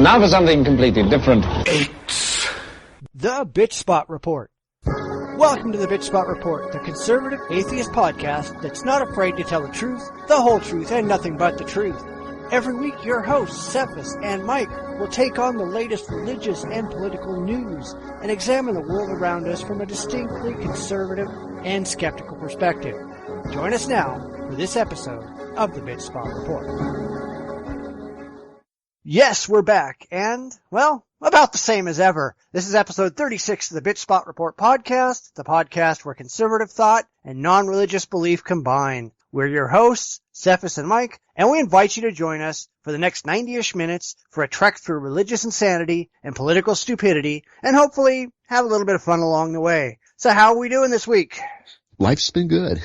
now for something completely different. The Bitchspot Report. Welcome to the Bitchspot Report, the conservative atheist podcast that's not afraid to tell the truth, the whole truth, and nothing but the truth. Every week, your hosts, Cephas and Mike, will take on the latest religious and political news and examine the world around us from a distinctly conservative and skeptical perspective. Join us now for this episode of the Bitchspot Report. Yes, we're back, and, well, about the same as ever. This is episode 36 of the Bitchspot Report podcast, the podcast where conservative thought and non-religious belief combine. We're your hosts, Cephas and Mike, and we invite you to join us for the next 90-ish minutes for a trek through religious insanity and political stupidity, and hopefully have a little bit of fun along the way. So how are we doing this week? Life's been good.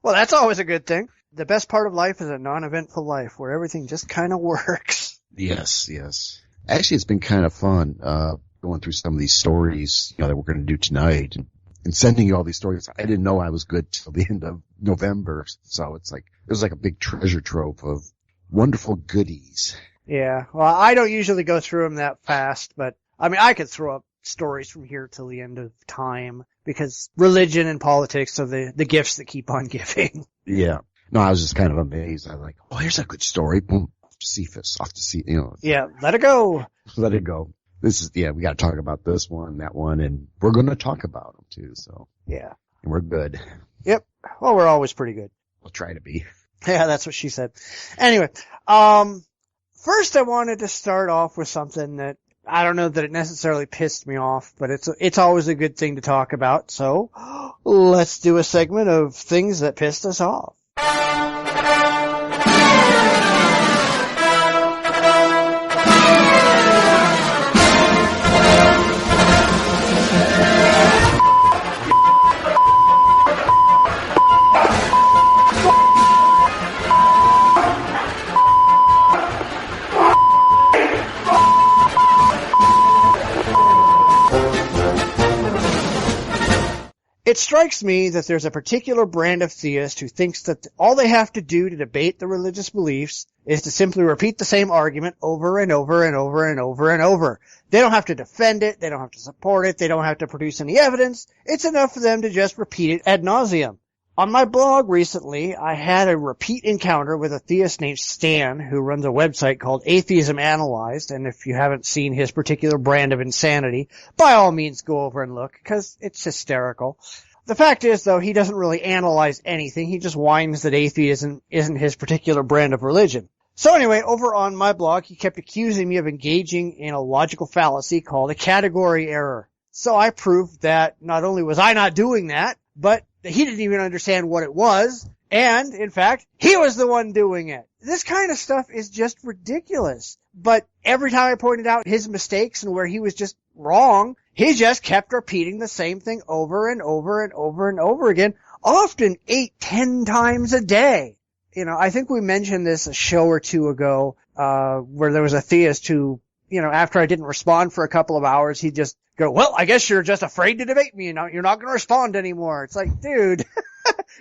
Well, that's always a good thing. The best part of life is a non-eventful life where everything just kind of works. Yes. Actually, it's been kind of fun, going through some of these stories, that we're going to do tonight and sending you all these stories. I didn't know I was good till the end of November. So it was like a big treasure trove of wonderful goodies. Yeah. Well, I don't usually go through them that fast, but I mean, I could throw up stories from here till the end of time because religion and politics are the gifts that keep on giving. Yeah. No, I was just kind of amazed. I was like, oh, here's a good story. Boom. Cephas, off to see, Yeah, let it go. Let it go. We got to talk about this one, that one, and we're going to talk about them too, so. Yeah. And we're good. Yep. Well, we're always pretty good. We'll try to be. Yeah, that's what she said. Anyway, first I wanted to start off with something that I don't know that it necessarily pissed me off, but it's always a good thing to talk about, so let's do a segment of things that pissed us off. It strikes me that there's a particular brand of theist who thinks that all they have to do to debate the religious beliefs is to simply repeat the same argument over and over and over and over and over. They don't have to defend it. They don't have to support it. They don't have to produce any evidence. It's enough for them to just repeat it ad nauseum. On my blog recently, I had a repeat encounter with a theist named Stan who runs a website called Atheism Analyzed, and if you haven't seen his particular brand of insanity, by all means go over and look, because it's hysterical. The fact is, though, he doesn't really analyze anything. He just whines that atheism isn't his particular brand of religion. So anyway, over on my blog, he kept accusing me of engaging in a logical fallacy called a category error. So I proved that not only was I not doing that, but he didn't even understand what it was, and, in fact, he was the one doing it. This kind of stuff is just ridiculous. But every time I pointed out his mistakes and where he was just wrong, he just kept repeating the same thing over and over and over and over again, often 8-10 times a day. I think we mentioned this a show or two ago, where there was a theist who, after I didn't respond for a couple of hours, he'd just go, well, I guess you're just afraid to debate me, you're not going to respond anymore. It's like, dude,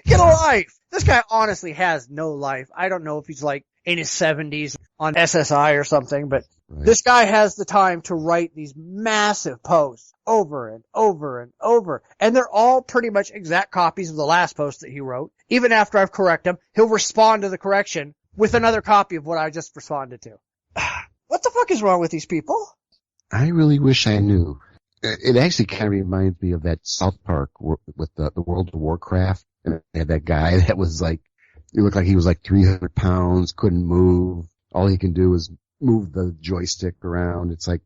get a life. This guy honestly has no life. I don't know if he's like in his 70s on SSI or something, but right. This guy has the time to write these massive posts over and over and over. And they're all pretty much exact copies of the last post that he wrote. Even after I've corrected him, he'll respond to the correction with another copy of what I just responded to. What the fuck is wrong with these people? I really wish I knew. It actually kind of reminds me of that South Park with the World of Warcraft. And they had that guy that was like, he looked like he was like 300 pounds, couldn't move. All he can do is move the joystick around. It's like,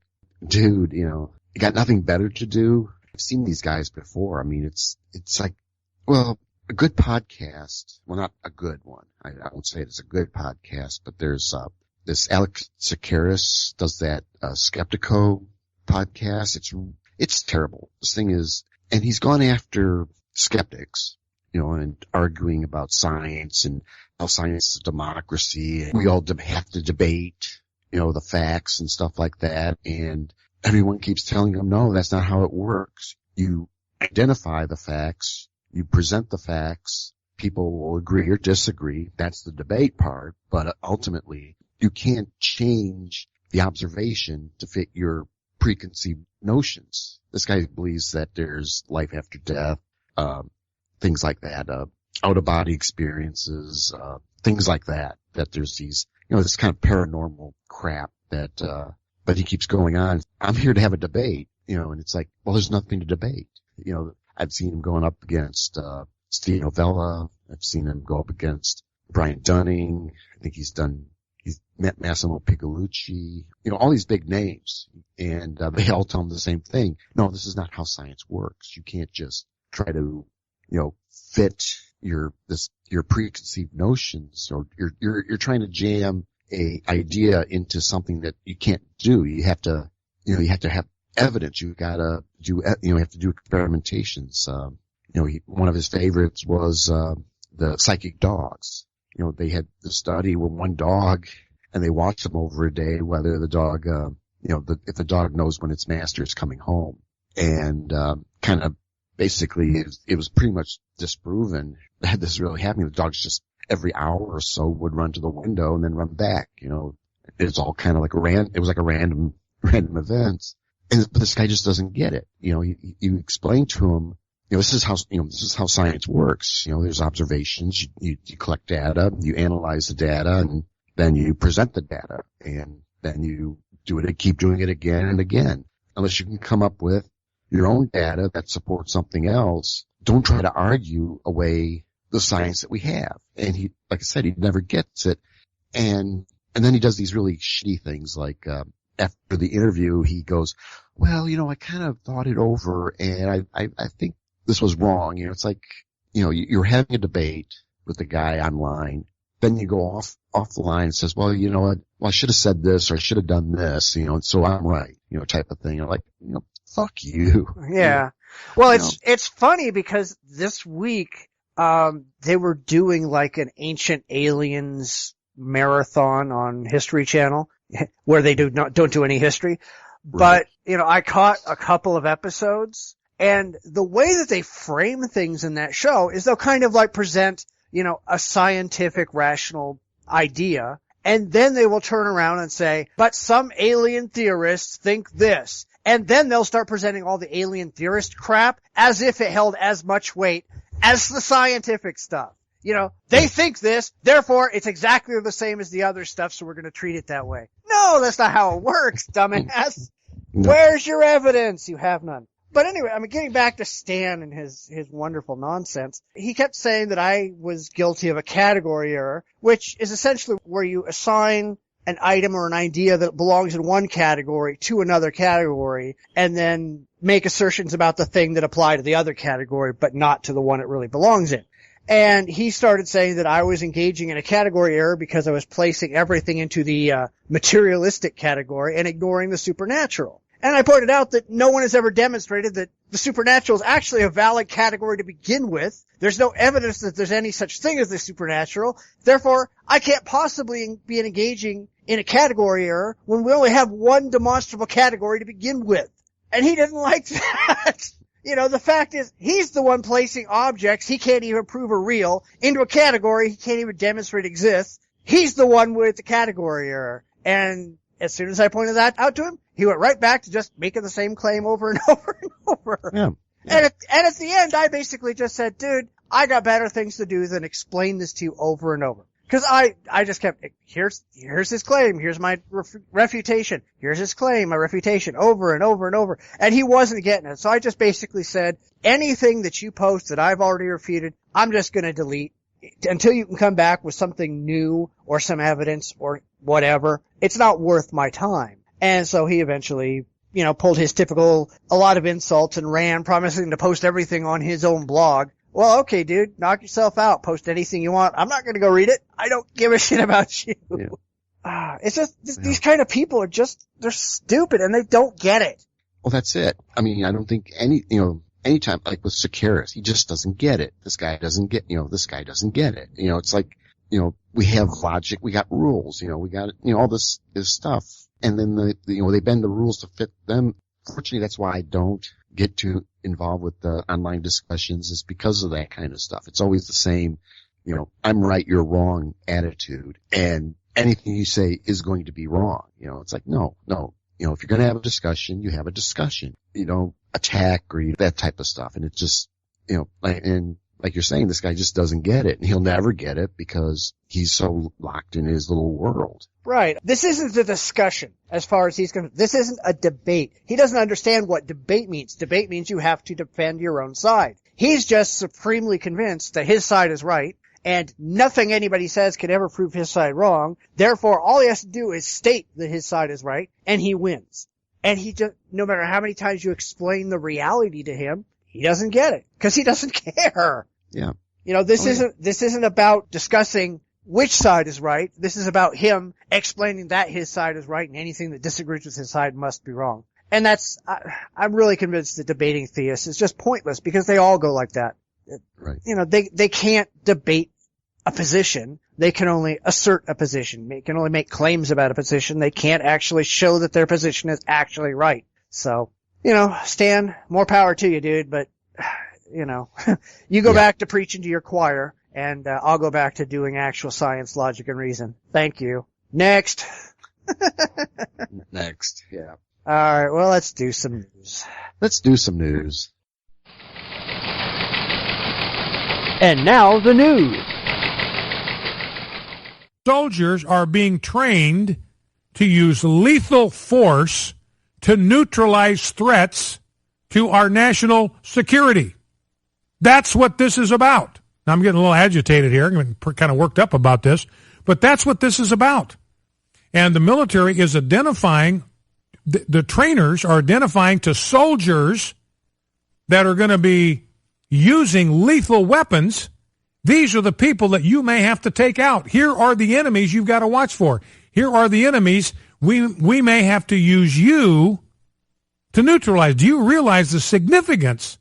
dude, you got nothing better to do. I've seen these guys before. I mean, it's like, well, a good podcast. Well, not a good one. I won't say it's a good podcast, but there's, this Alex Sakaris does that, Skeptico podcast. It's terrible. This thing is, and he's gone after skeptics, and arguing about science and how science is a democracy. And we all have to debate, the facts and stuff like that. And everyone keeps telling him, no, that's not how it works. You identify the facts, you present the facts, people will agree or disagree. That's the debate part. But ultimately, you can't change the observation to fit your preconceived notions. This guy believes that there's life after death, things like that, out-of-body experiences, things like that, that there's these, this kind of paranormal crap that, but he keeps going on. I'm here to have a debate, and it's like, well, there's nothing to debate. I've seen him going up against, Steve Novella. I've seen him go up against Brian Dunning. I think he's met Massimo Piccolucci, all these big names, and they all tell him the same thing. No, this is not how science works. You can't just try to, fit your preconceived notions, or you're trying to jam a idea into something that you can't do. You have to have evidence. You have to do experimentations. One of his favorites was, the psychic dogs. They had the study where one dog, and they watched them over a day, whether the dog, if the dog knows when its master is coming home. And, kind of basically it was pretty much disproven that this really happening. The dogs just every hour or so would run to the window and then run back. It's all kind of like it was like a random event. But this guy just doesn't get it. You explain to him, this is how science works. There's observations. You collect data, you analyze the data, and then you present the data, and then you keep doing it again and again. Unless you can come up with your own data that supports something else, don't try to argue away the science that we have. And he, like I said, he never gets it. And then he does these really shitty things, like, after the interview, he goes, well, I kind of thought it over, and I think this was wrong. It's like, you're having a debate with the guy online. Then you go off the line and says, well, you know what? Well, I should have said this, or I should have done this, and so I'm right, type of thing. I'm like, fuck you. Yeah. Well, it's funny because this week, they were doing like an Ancient Aliens marathon on History Channel where they don't do any history. Right. But, I caught a couple of episodes, and the way that they frame things in that show is they'll kind of like present, a scientific, rational idea, and then they will turn around and say, but some alien theorists think this. And then they'll start presenting all the alien theorist crap as if it held as much weight as the scientific stuff. They think this, therefore it's exactly the same as the other stuff, so we're going to treat it that way. No, that's not how it works, dumbass. No. Where's your evidence? You have none. But anyway, getting back to Stan and his wonderful nonsense, he kept saying that I was guilty of a category error, which is essentially where you assign an item or an idea that belongs in one category to another category, and then make assertions about the thing that apply to the other category, but not to the one it really belongs in. And he started saying that I was engaging in a category error because I was placing everything into the materialistic category and ignoring the supernatural. And I pointed out that no one has ever demonstrated that the supernatural is actually a valid category to begin with. There's no evidence that there's any such thing as the supernatural. Therefore, I can't possibly be engaging in a category error when we only have one demonstrable category to begin with. And he didn't like that. The fact is, he's the one placing objects he can't even prove are real into a category he can't even demonstrate exists. He's the one with the category error. And as soon as I pointed that out to him, he went right back to just making the same claim over and over and over. Yeah. And at the end, I basically just said, dude, I got better things to do than explain this to you over and over. Cause I just kept, here's his claim, here's my refutation, here's his claim, my refutation, over and over and over. And he wasn't getting it. So I just basically said, anything that you post that I've already refuted, I'm just gonna delete until you can come back with something new or some evidence or whatever. It's not worth my time. And so he eventually, pulled his typical, a lot of insults and ran, promising to post everything on his own blog. Well, okay, dude, knock yourself out. Post anything you want. I'm not going to go read it. I don't give a shit about you. Yeah. It's just, these kind of people are just, they're stupid and they don't get it. Well, that's it. I don't think anytime, like with Sakaris, he just doesn't get it. This guy doesn't get it. It's like, we have logic, we got rules, we got, all this stuff. And then they bend the rules to fit them. Fortunately, that's why I don't get too involved with the online discussions, is because of that kind of stuff. It's always the same, I'm right, you're wrong attitude. And anything you say is going to be wrong. It's like, no. If you're going to have a discussion, you have a discussion. You don't attack or that type of stuff. And it's just, like you're saying, this guy just doesn't get it, and he'll never get it because he's so locked in his little world. Right. This isn't a discussion as far as he's concerned. This isn't a debate. He doesn't understand what debate means. Debate means you have to defend your own side. He's just supremely convinced that his side is right, and nothing anybody says can ever prove his side wrong. Therefore, all he has to do is state that his side is right, and he wins. And he just, no matter how many times you explain the reality to him, he doesn't get it, because he doesn't care. Yeah. This isn't about discussing which side is right. This is about him explaining that his side is right, and anything that disagrees with his side must be wrong. And I'm really convinced that debating theists is just pointless, because they all go like that. Right. They can't debate a position. They can only assert a position. They can only make claims about a position. They can't actually show that their position is actually right. So, Stan, more power to you, dude, but, you go back to preaching to your choir, and I'll go back to doing actual science, logic, and reason. Thank you. Next. Next, yeah. All right, well, let's do some news. And now the news. Soldiers are being trained to use lethal force to neutralize threats to our national security. That's what this is about. Now, I'm getting a little agitated here. I'm kind of worked up about this, but that's what this is about. And the military is identifying, the trainers are identifying to soldiers that are going to be using lethal weapons. These are the people that you may have to take out. Here are the enemies you've got to watch for. Here are the enemies we may have to use you to neutralize. Do you realize the significance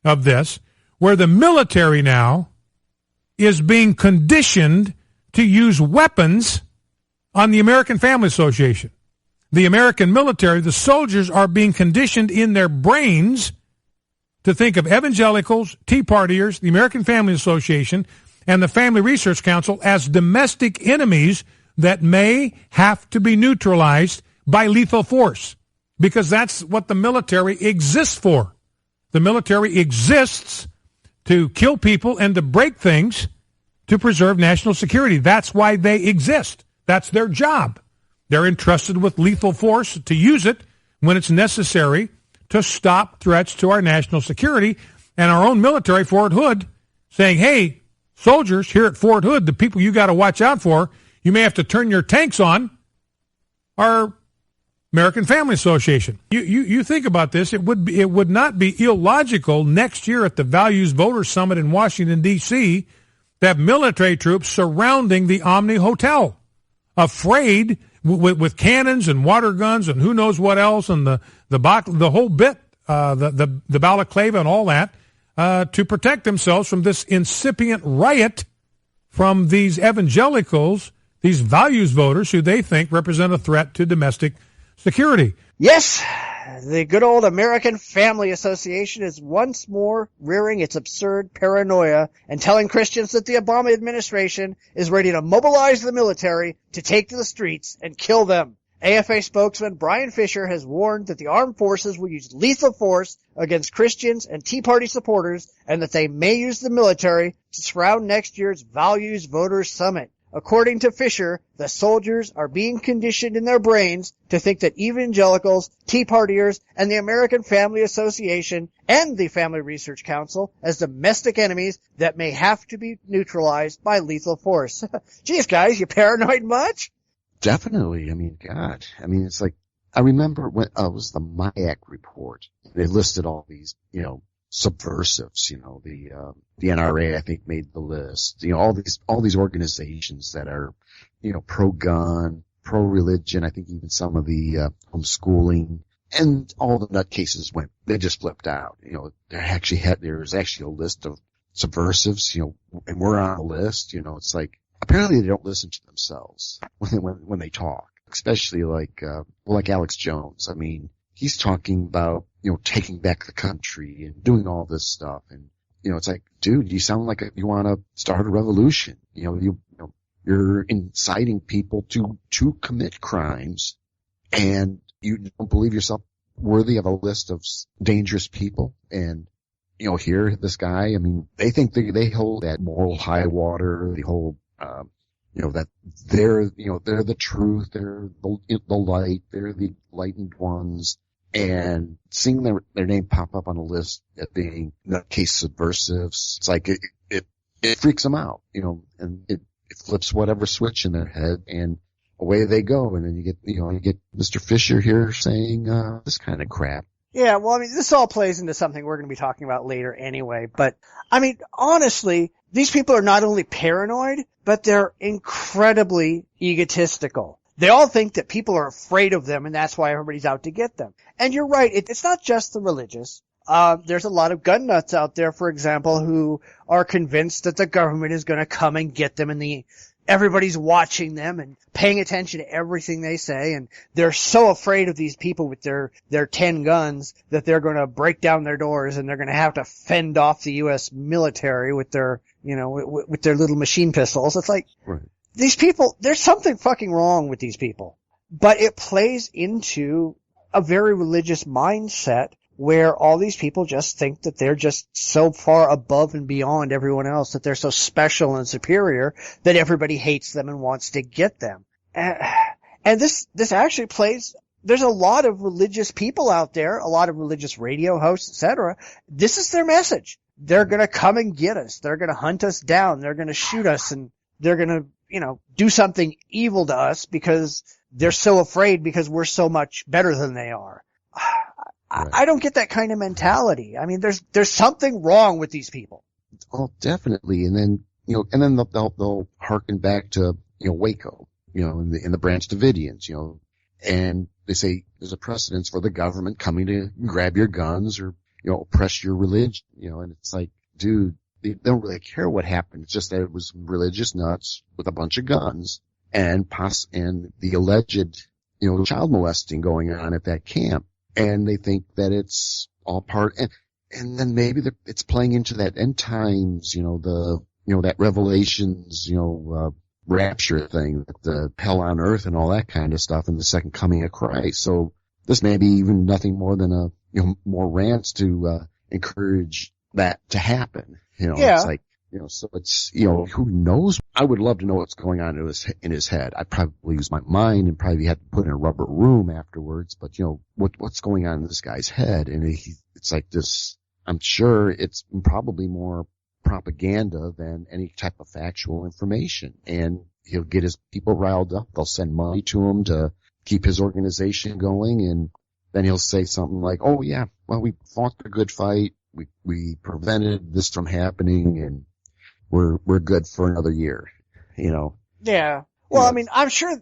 of this, where the military now is being conditioned to use weapons on the American Family Association? The American military, the soldiers, are being conditioned in their brains to think of evangelicals, Tea Partiers, the American Family Association, and the Family Research Council as domestic enemies that may have to be neutralized by lethal force, because that's what the military exists for. The military exists to kill people and to break things to preserve national security. That's why they exist. That's their job. They're entrusted with lethal force to use it when it's necessary to stop threats to our national security. And our own military, Fort Hood, saying, hey, soldiers here at Fort Hood, the people you got to watch out for, you may have to turn your tanks on, are American Family Association. You think about this, it would not be illogical next year at the Values Voters Summit in Washington, D.C., to have military troops surrounding the Omni Hotel, afraid with cannons and water guns and who knows what else, and the whole bit, the balaclava and all that, to protect themselves from this incipient riot from these evangelicals, these values voters who they think represent a threat to domestic security. Yes, the good old American Family Association is once more rearing its absurd paranoia and telling Christians that the Obama administration is ready to mobilize the military to take to the streets and kill them. AFA spokesman Brian Fisher has warned that the armed forces will use lethal force against Christians and Tea Party supporters, and that they may use the military to surround next year's Values Voters Summit. According to Fisher, the soldiers are being conditioned in their brains to think that evangelicals, Tea Partiers, and the American Family Association and the Family Research Council as domestic enemies that may have to be neutralized by lethal force. Geez, guys, you paranoid much? Definitely. I mean, God. I mean, it's like, I remember when it was the MIAC report. They listed all these, subversives, the NRA, I think, made the list. All these organizations that are, pro-gun, pro-religion, I think even some of the, homeschooling, and all the nutcases they just flipped out. There's actually a list of subversives, and we're on a list, it's like, apparently they don't listen to themselves when they talk, especially like Alex Jones. I mean, he's talking about, taking back the country and doing all this stuff. And, it's like, dude, you sound like you want to start a revolution. you're inciting people to commit crimes, and you don't believe yourself worthy of a list of dangerous people. And, here, this guy, I mean, they think they hold that moral high water, the whole, that they're the truth, they're the light, they're the enlightened ones. And seeing their name pop up on a list as being nutcase subversives, it's like it freaks them out, and it flips whatever switch in their head, and away they go. And then you get Mr. Fisher here saying this kind of crap. Yeah, well, I mean, this all plays into something we're going to be talking about later anyway. But, I mean, honestly, these people are not only paranoid, but they're incredibly egotistical. They all think that people are afraid of them, and that's why everybody's out to get them. And you're right, it's not just the religious. There's a lot of gun nuts out there, for example, who are convinced that the government is going to come and get them, and everybody's watching them and paying attention to everything they say, and they're so afraid of these people with their 10 guns that they're going to break down their doors, and they're going to have to fend off the U.S. military with their, with their little machine pistols. It's like, right. These people, there's something fucking wrong with these people. But it plays into a very religious mindset where all these people just think that they're just so far above and beyond everyone else, that they're so special and superior that everybody hates them and wants to get them. And this actually plays, there's a lot of religious people out there, a lot of religious radio hosts, etc. This is their message. They're gonna come and get us. They're gonna hunt us down. They're gonna shoot us, and they're gonna, do something evil to us because they're so afraid because we're so much better than they are. Right. I don't get that kind of mentality. I mean, there's something wrong with these people. Oh, definitely. And then, they'll harken back to, Waco, in the Branch Davidians, and they say there's a precedence for the government coming to grab your guns or, oppress your religion, and it's like, dude, they don't really care what happened. It's just that it was religious nuts with a bunch of guns and the alleged, child molesting going on at that camp. And they think that it's all part, and then maybe it's playing into that end times, that Revelations, rapture thing, the hell on earth and all that kind of stuff, and the second coming of Christ. So this may be even nothing more than more rants to encourage that to happen. Yeah. It's like, so it's, who knows? I would love to know what's going on in his head. I'd probably use my mind and probably have to put in a rubber room afterwards, but what's going on in this guy's head? And it's like this, I'm sure it's probably more propaganda than any type of factual information. And he'll get his people riled up. They'll send money to him to keep his organization going. And then he'll say something like, oh yeah, well, we fought the good fight. We prevented this from happening, and we're good for another year, Yeah. Well, I mean, I'm sure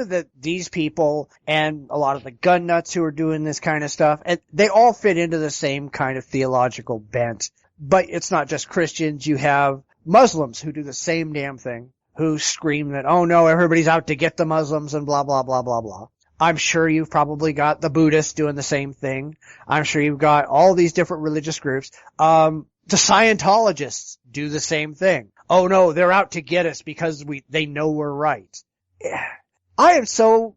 that these people and a lot of the gun nuts who are doing this kind of stuff, and they all fit into the same kind of theological bent. But it's not just Christians. You have Muslims who do the same damn thing, who scream that, oh no, everybody's out to get the Muslims and blah, blah, blah, blah, blah. I'm sure you've probably got the Buddhists doing the same thing. I'm sure you've got all these different religious groups. The Scientologists do the same thing. Oh no, they're out to get us because they know we're right. I'm so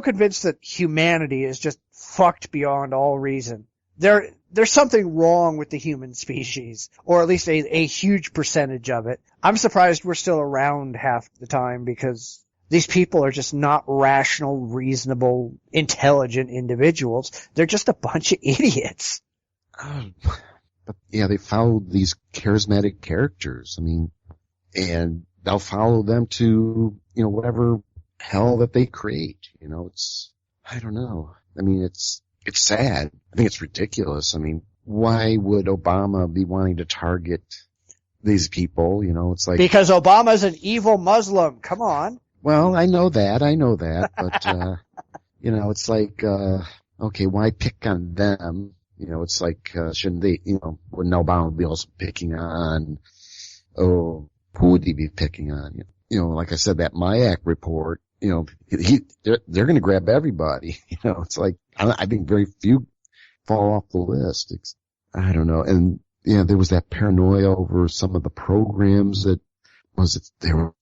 convinced that humanity is just fucked beyond all reason. There's something wrong with the human species, or at least a huge percentage of it. I'm surprised we're still around half the time, because these people are just not rational, reasonable, intelligent individuals. They're just a bunch of idiots. But yeah, they follow these charismatic characters. I mean, and they'll follow them to, whatever hell that they create. I don't know. I mean, it's sad. I think it's ridiculous. I mean, why would Obama be wanting to target these people? It's like, because Obama's an evil Muslim. Come on. Well, I know that, but, it's like, okay, why pick on them? It's like, shouldn't they, wouldn't Obama be also picking on, who would he be picking on? Like I said, that MIAC report, they're going to grab everybody. It's like, I think very few fall off the list. I don't know. And, there was that paranoia over some of the programs that they were,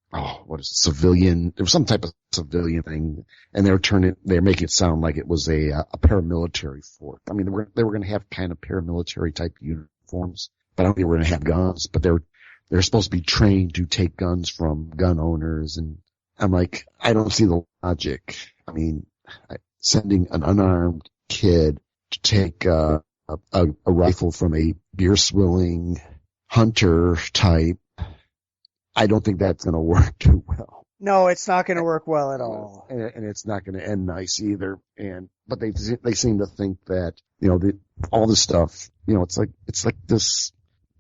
what is it, civilian, there was some type of civilian thing, and they're making it sound like it was a paramilitary force. I mean, they were going to have kind of paramilitary type uniforms, but I don't think they were going to have guns, but they're supposed to be trained to take guns from gun owners, and I'm like, I don't see the logic. I mean, sending an unarmed kid to take a rifle from a beer swilling hunter type, I don't think that's going to work too well. No, it's not going to work well at all. And it's not going to end nice either. But they seem to think that, all this stuff, it's like this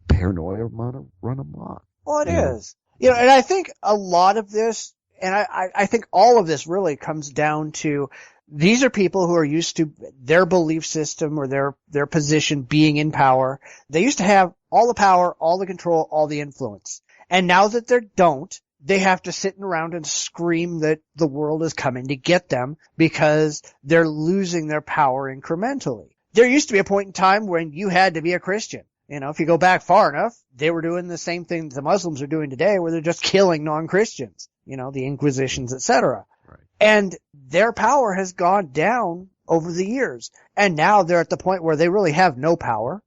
paranoia run amok. Well, it is. And I think a lot of this, and I think all of this really comes down to, these are people who are used to their belief system or their position being in power. They used to have all the power, all the control, all the influence. And now that they don't, they have to sit around and scream that the world is coming to get them because they're losing their power incrementally. There used to be a point in time when you had to be a Christian. If you go back far enough, they were doing the same thing the Muslims are doing today, where they're just killing non-Christians, the Inquisitions, etc. Right. And their power has gone down over the years. And now they're at the point where they really have no power.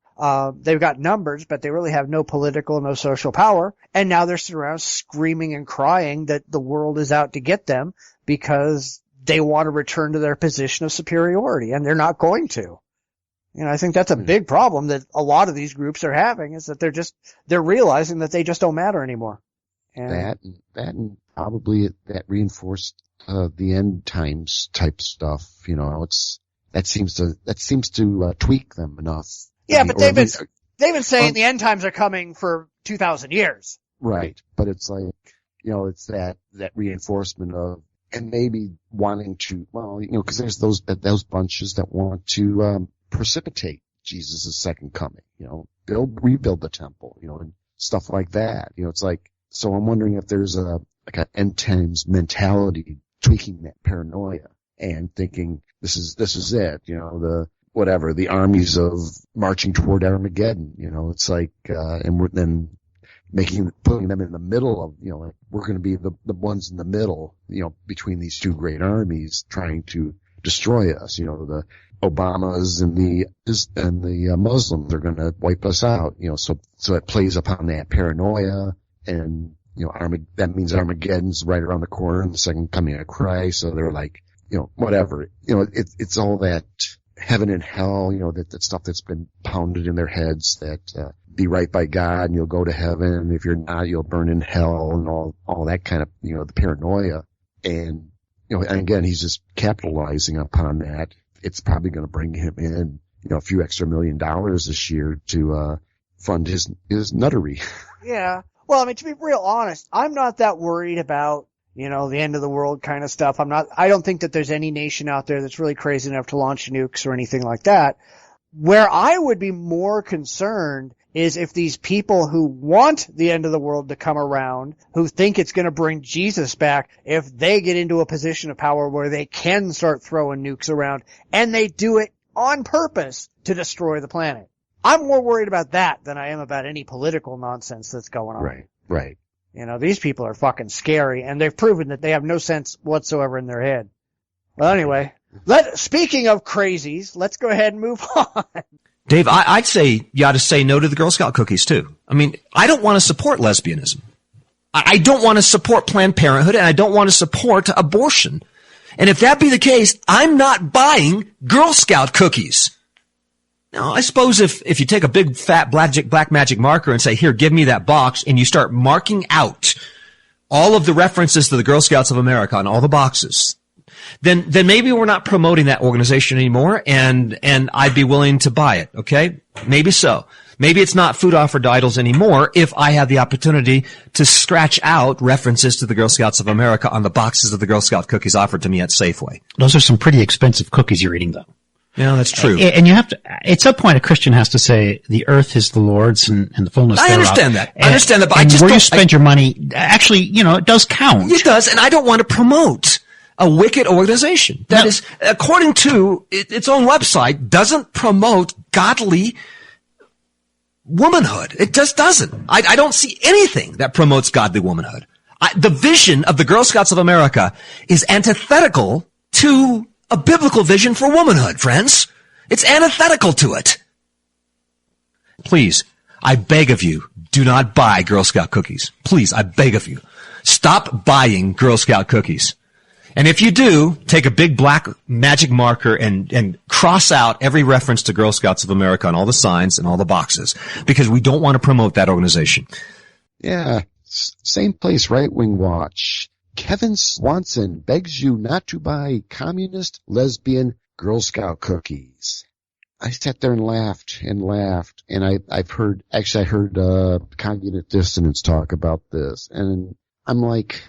They've got numbers, but they really have no political, no social power. And now they're sitting around screaming and crying that the world is out to get them because they want to return to their position of superiority, and they're not going to. I think that's a big problem that a lot of these groups are having, is that they're realizing that they just don't matter anymore. And that probably that reinforced the end times type stuff. That seems to tweak them enough. Yeah, but they've been saying the end times are coming for 2,000 years. Right, but it's like, it's that reinforcement of, and maybe wanting to, because there's those bunches that want to precipitate Jesus' second coming. Rebuild the temple, and stuff like that. It's like, so I'm wondering if there's an end times mentality tweaking that paranoia and thinking this is it. The armies of marching toward Armageddon, it's like, and we're then putting them in the middle of, like we're going to be the ones in the middle, between these two great armies trying to destroy us. The Obamas and the Muslims are going to wipe us out, so it plays upon that paranoia, and, that means Armageddon's right around the corner and the second coming of Christ. So they're like, whatever, it's all that heaven and hell, that stuff that's been pounded in their heads, that, be right by God and you'll go to heaven. If you're not, you'll burn in hell, and all that kind of, the paranoia. And, and again, he's just capitalizing upon that. It's probably going to bring him in, a few extra $1 million this year to, fund his nuttery. Yeah. Well, I mean, to be real honest, I'm not that worried about, the end of the world kind of stuff. I don't think that there's any nation out there that's really crazy enough to launch nukes or anything like that. Where I would be more concerned is if these people who want the end of the world to come around, who think it's going to bring Jesus back, if they get into a position of power where they can start throwing nukes around, and they do it on purpose to destroy the planet. I'm more worried about that than I am about any political nonsense that's going on. Right. These people are fucking scary, and they've proven that they have no sense whatsoever in their head. Well, anyway, speaking of crazies, let's go ahead and move on. Dave, I'd say you ought to say no to the Girl Scout cookies, too. I mean, I don't want to support lesbianism. I don't want to support Planned Parenthood, and I don't want to support abortion. And if that be the case, I'm not buying Girl Scout cookies. Now, I suppose if you take a big fat black magic marker and say, here, give me that box, and you start marking out all of the references to the Girl Scouts of America on all the boxes, then maybe we're not promoting that organization anymore, and I'd be willing to buy it, okay? Maybe so. Maybe it's not food offered to idols anymore if I have the opportunity to scratch out references to the Girl Scouts of America on the boxes of the Girl Scout cookies offered to me at Safeway. Those are some pretty expensive cookies you're eating, though. Yeah, that's true. And you have to, at some point a Christian has to say, the earth is the Lord's and the fullness thereof. I understand that. But I just where you spend your money, actually, it does count. It does, and I don't want to promote a wicked organization that is, according to its own website, doesn't promote godly womanhood. It just doesn't. I don't see anything that promotes godly womanhood. The vision of the Girl Scouts of America is antithetical to a biblical vision for womanhood, friends. It's antithetical to it. Please, I beg of you, do not buy Girl Scout cookies. Please, I beg of you. Stop buying Girl Scout cookies. And if you do, take a big black magic marker and cross out every reference to Girl Scouts of America on all the signs and all the boxes, because we don't want to promote that organization. Yeah, same place, Right Wing Watch. Kevin Swanson begs you not to buy communist, lesbian Girl Scout cookies. I sat there and laughed, and I heard Cognitive Dissonance talk about this, and I'm like,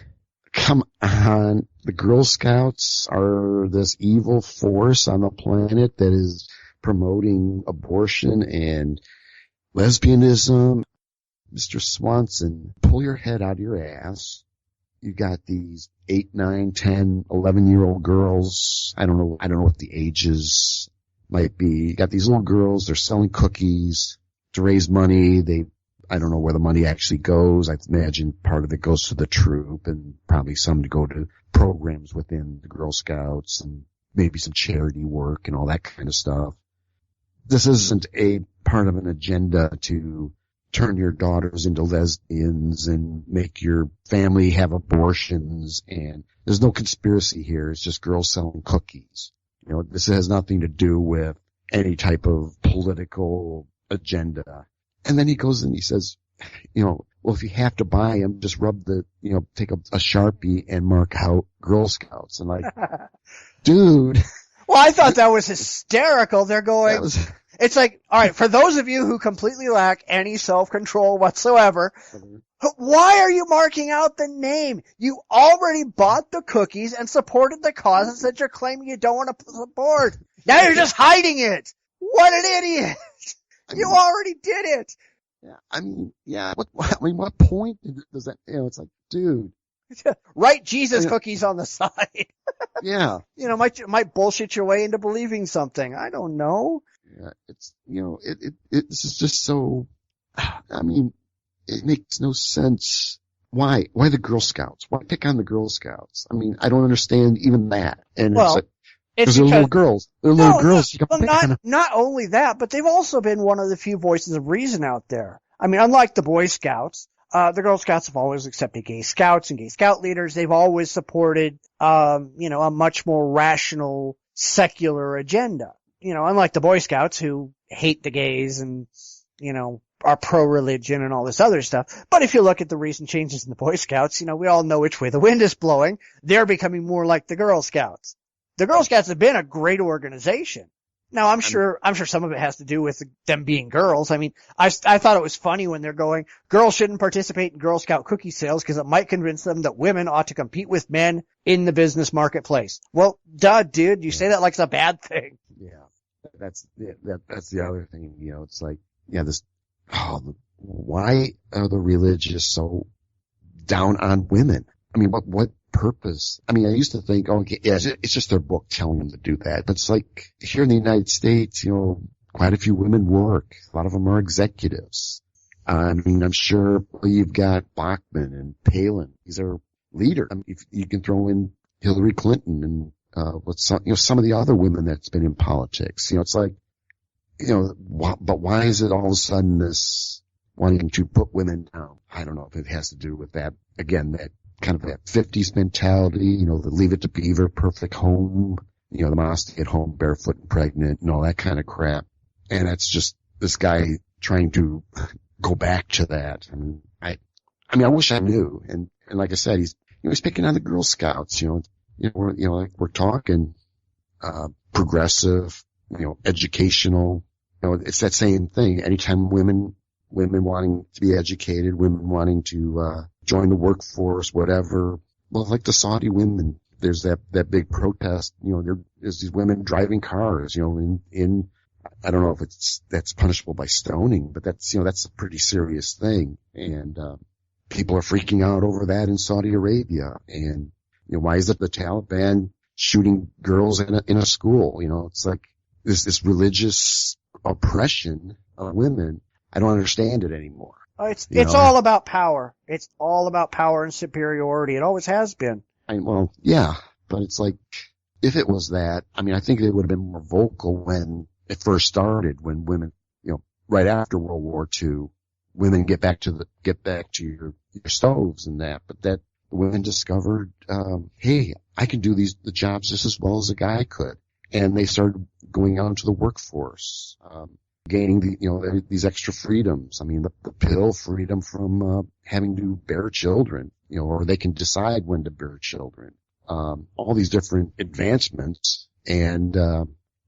come on, the Girl Scouts are this evil force on the planet that is promoting abortion and lesbianism. Mr. Swanson, pull your head out of your ass. You got these 8, 9, 10, 11-year-old girls. I don't know what the ages might be. You got these little girls, they're selling cookies to raise money. I don't know where the money actually goes. I imagine part of it goes to the troop and probably some to go to programs within the Girl Scouts and maybe some charity work and all that kind of stuff. This isn't a part of an agenda to turn your daughters into lesbians and make your family have abortions, and there's no conspiracy here. It's just girls selling cookies. You know, this has nothing to do with any type of political agenda. And then he goes and he says, well, if you have to buy them, just take a Sharpie and mark out Girl Scouts. And like, dude. Well, I thought that was hysterical. They're going, it's like, all right, for those of you who completely lack any self-control whatsoever, why are you marking out the name? You already bought the cookies and supported the causes that you're claiming you don't want to support. Now you're just hiding it. What an idiot. You already did it. Yeah, what point does that, it's like, dude. Write Jesus cookies on the side. Yeah. Might bullshit your way into believing something. I don't know. Yeah, it's, this is just so, it makes no sense. Why the Girl Scouts? Why pick on the Girl Scouts? I don't understand even that. And it's like, because they're little girls. They're little girls. Not only that, but they've also been one of the few voices of reason out there. Unlike the Boy Scouts, the Girl Scouts have always accepted gay scouts and gay scout leaders. They've always supported, a much more rational, secular agenda. Unlike the Boy Scouts who hate the gays and, are pro-religion and all this other stuff. But if you look at the recent changes in the Boy Scouts, we all know which way the wind is blowing. They're becoming more like the Girl Scouts. The Girl Scouts have been a great organization. Now, I'm sure some of it has to do with them being girls. I thought it was funny when they're going, girls shouldn't participate in Girl Scout cookie sales because it might convince them that women ought to compete with men in the business marketplace. Well, duh, dude, you say that like it's a bad thing. Yeah. That's the other thing, it's like, why are the religious so down on women? What purpose? I used to think, it's just their book telling them to do that. But it's like, here in the United States, quite a few women work. A lot of them are executives. I'm sure you've got Bachman and Palin. These are leaders. If you can throw in Hillary Clinton and, some of the other women that's been in politics. It's like, but why is it all of a sudden this wanting to put women down? I don't know if it has to do with that, again, that kind of that 50s mentality, the Leave It to Beaver, perfect home, the mom stay at home barefoot and pregnant and all that kind of crap. And it's just this guy trying to go back to that. I wish I knew. And like I said, he's picking on the Girl Scouts, we're talking, progressive, educational, it's that same thing. Anytime women wanting to be educated, women wanting to, join the workforce, whatever. Well, like the Saudi women, there's that big protest, there's these women driving cars, in, I don't know if that's punishable by stoning, but that's a pretty serious thing. And, people are freaking out over that in Saudi Arabia. And, why is it the Taliban shooting girls in a school? It's like this religious oppression of women. I don't understand it anymore. It's all about power. It's all about power and superiority. It always has been. Well, yeah, but it's like, if it was that, I mean, I think they would have been more vocal when it first started, when women, right after World War II, women get back to your stoves and that, but that women discovered, hey, I can do the jobs just as well as a guy could. And they started going out into the workforce, gaining these extra freedoms. I mean, the pill freedom from, having to bear children, or they can decide when to bear children. All these different advancements. And,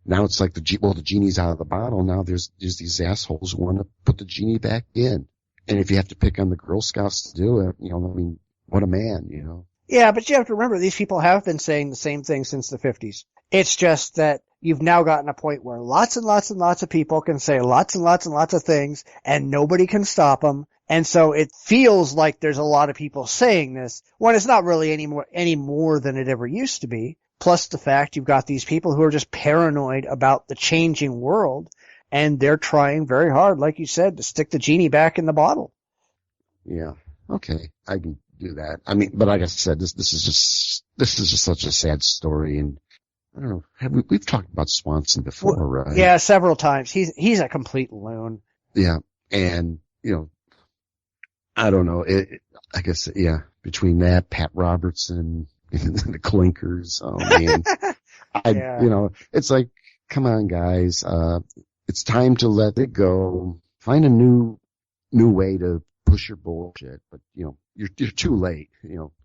now it's like the genie's out of the bottle. Now there's these assholes who want to put the genie back in. And if you have to pick on the Girl Scouts to do it, I mean, what a man, Yeah, but you have to remember, these people have been saying the same thing since the 50s. It's just that you've now gotten a point where lots and lots and lots of people can say lots and lots and lots of things, and nobody can stop them. And so it feels like there's a lot of people saying this, when it's not really any more than it ever used to be. Plus the fact you've got these people who are just paranoid about the changing world, and they're trying very hard, like you said, to stick the genie back in the bottle. Yeah. Okay. I can do that. I mean, but like I said, this is just such a sad story, and I don't know. We've talked about Swanson before, right? Yeah, several times. He's a complete loon. Yeah. And, I don't know. I guess, yeah, between that, Pat Robertson, the clinkers. Oh man. It's like, come on guys. It's time to let it go. Find a new way to push your bullshit, but you're too late.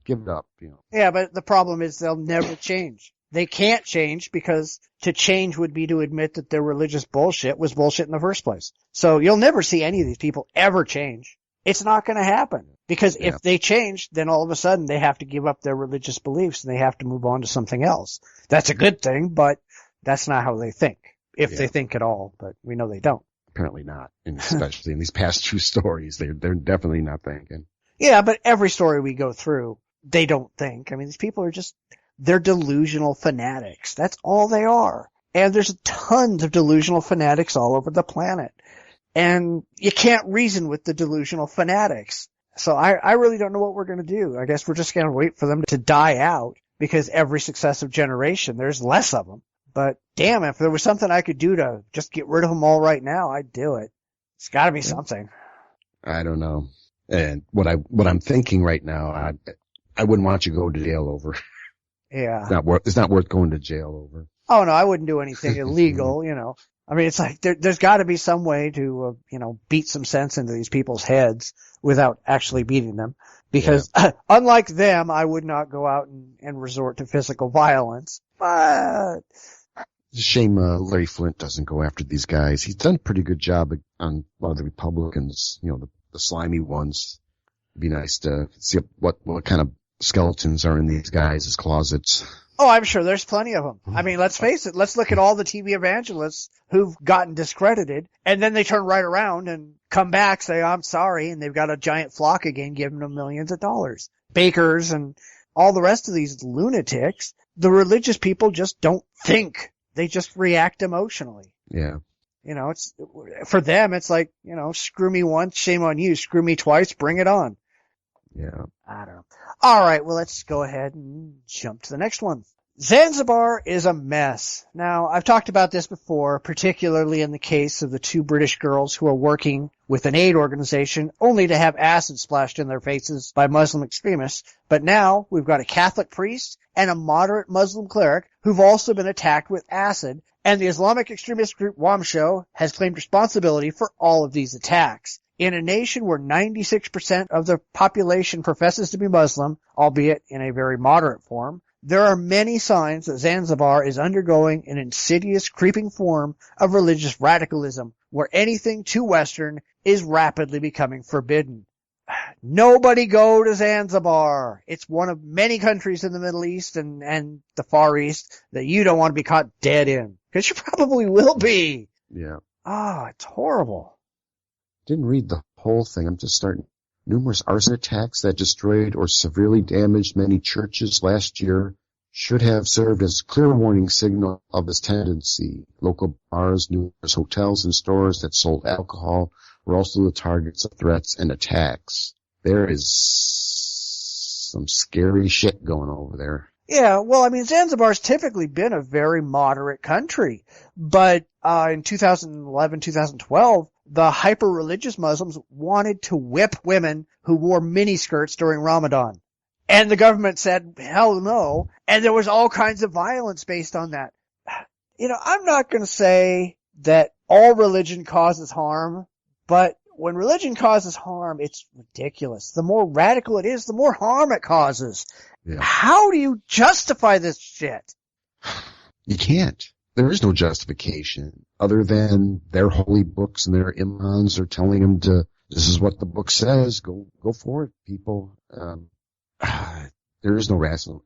Give it up, Yeah, but the problem is they'll never change. They can't change because to change would be to admit that their religious bullshit was bullshit in the first place. So you'll never see any of these people ever change. It's not going to happen. Because if they change, then all of a sudden they have to give up their religious beliefs and they have to move on to something else. That's a good thing, but that's not how they think. If they think at all, but we know they don't. Apparently not, and especially in these past two stories. They're definitely not thinking. Yeah, but every story we go through, they don't think. I mean, these people are they're delusional fanatics. That's all they are. And there's tons of delusional fanatics all over the planet. And you can't reason with the delusional fanatics. So I really don't know what we're going to do. I guess we're just going to wait for them to die out, because every successive generation, there's less of them. But damn, if there was something I could do to just get rid of them all right now, I'd do it. It's got to be something. I don't know. And what I'm thinking right now, I wouldn't want you to go to jail over. Yeah. It's not worth going to jail over. Oh no, I wouldn't do anything illegal, I mean, it's like there's got to be some way to, beat some sense into these people's heads without actually beating them. Because unlike them, I would not go out and resort to physical violence. But it's a shame Larry Flint doesn't go after these guys. He's done a pretty good job on a lot of the Republicans, the slimy ones. It'd be nice to see what kind of skeletons are in these guys' closets. Oh, I'm sure there's plenty of them. I mean, let's face it. Let's look at all the TV evangelists who've gotten discredited, and then they turn right around and come back, say, I'm sorry, and they've got a giant flock again giving them millions of dollars. Bakers and all the rest of these lunatics, the religious people just don't think. They just react emotionally. Yeah. It's for them, it's like, screw me once, shame on you. Screw me twice, bring it on. Yeah. I don't know. All right, well, let's go ahead and jump to the next one. Zanzibar is a mess. Now, I've talked about this before, particularly in the case of the two British girls who are working with an aid organization only to have acid splashed in their faces by Muslim extremists. But now we've got a Catholic priest and a moderate Muslim cleric who've also been attacked with acid, and the Islamic extremist group Wamsho has claimed responsibility for all of these attacks. In a nation where 96% of the population professes to be Muslim, albeit in a very moderate form, there are many signs that Zanzibar is undergoing an insidious, creeping form of religious radicalism, where anything too Western is rapidly becoming forbidden. Nobody go to Zanzibar. It's one of many countries in the Middle East and the Far East that you don't want to be caught dead in. Because you probably will be. Yeah. It's horrible. Didn't read the whole thing. I'm just starting. Numerous arson attacks that destroyed or severely damaged many churches last year should have served as a clear warning signal of this tendency. Local bars, numerous hotels and stores that sold alcohol we're also the targets of threats and attacks. There is some scary shit going over there. Yeah, well, I mean, Zanzibar's typically been a very moderate country, but in 2011, 2012, the hyper-religious Muslims wanted to whip women who wore miniskirts during Ramadan. And the government said, hell no, and there was all kinds of violence based on that. You know, I'm not going to say that all religion causes harm, but when religion causes harm, it's ridiculous. The more radical it is, the more harm it causes. Yeah. How do you justify this shit? You can't. There is no justification other than their holy books and their imams are telling them to, this is what the book says, go for it, people. There is no rational,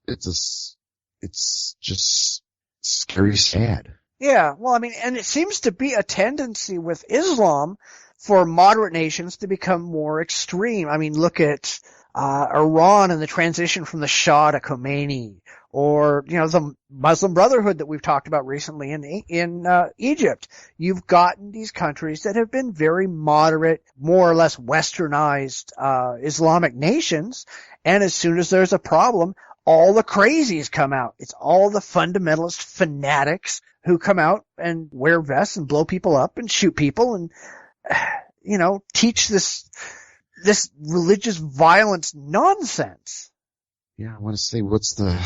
it's just scary sad. Yeah, well, I mean, and it seems to be a tendency with Islam for moderate nations to become more extreme. I mean, look at Iran and the transition from the Shah to Khomeini, or, you know, the Muslim Brotherhood that we've talked about recently in Egypt. You've gotten these countries that have been very moderate, more or less westernized Islamic nations, and as soon as there's a problem, all the crazies come out. It's all the fundamentalist fanatics who come out and wear vests and blow people up and shoot people and, you know, teach this religious violence nonsense. Yeah, I want to say, the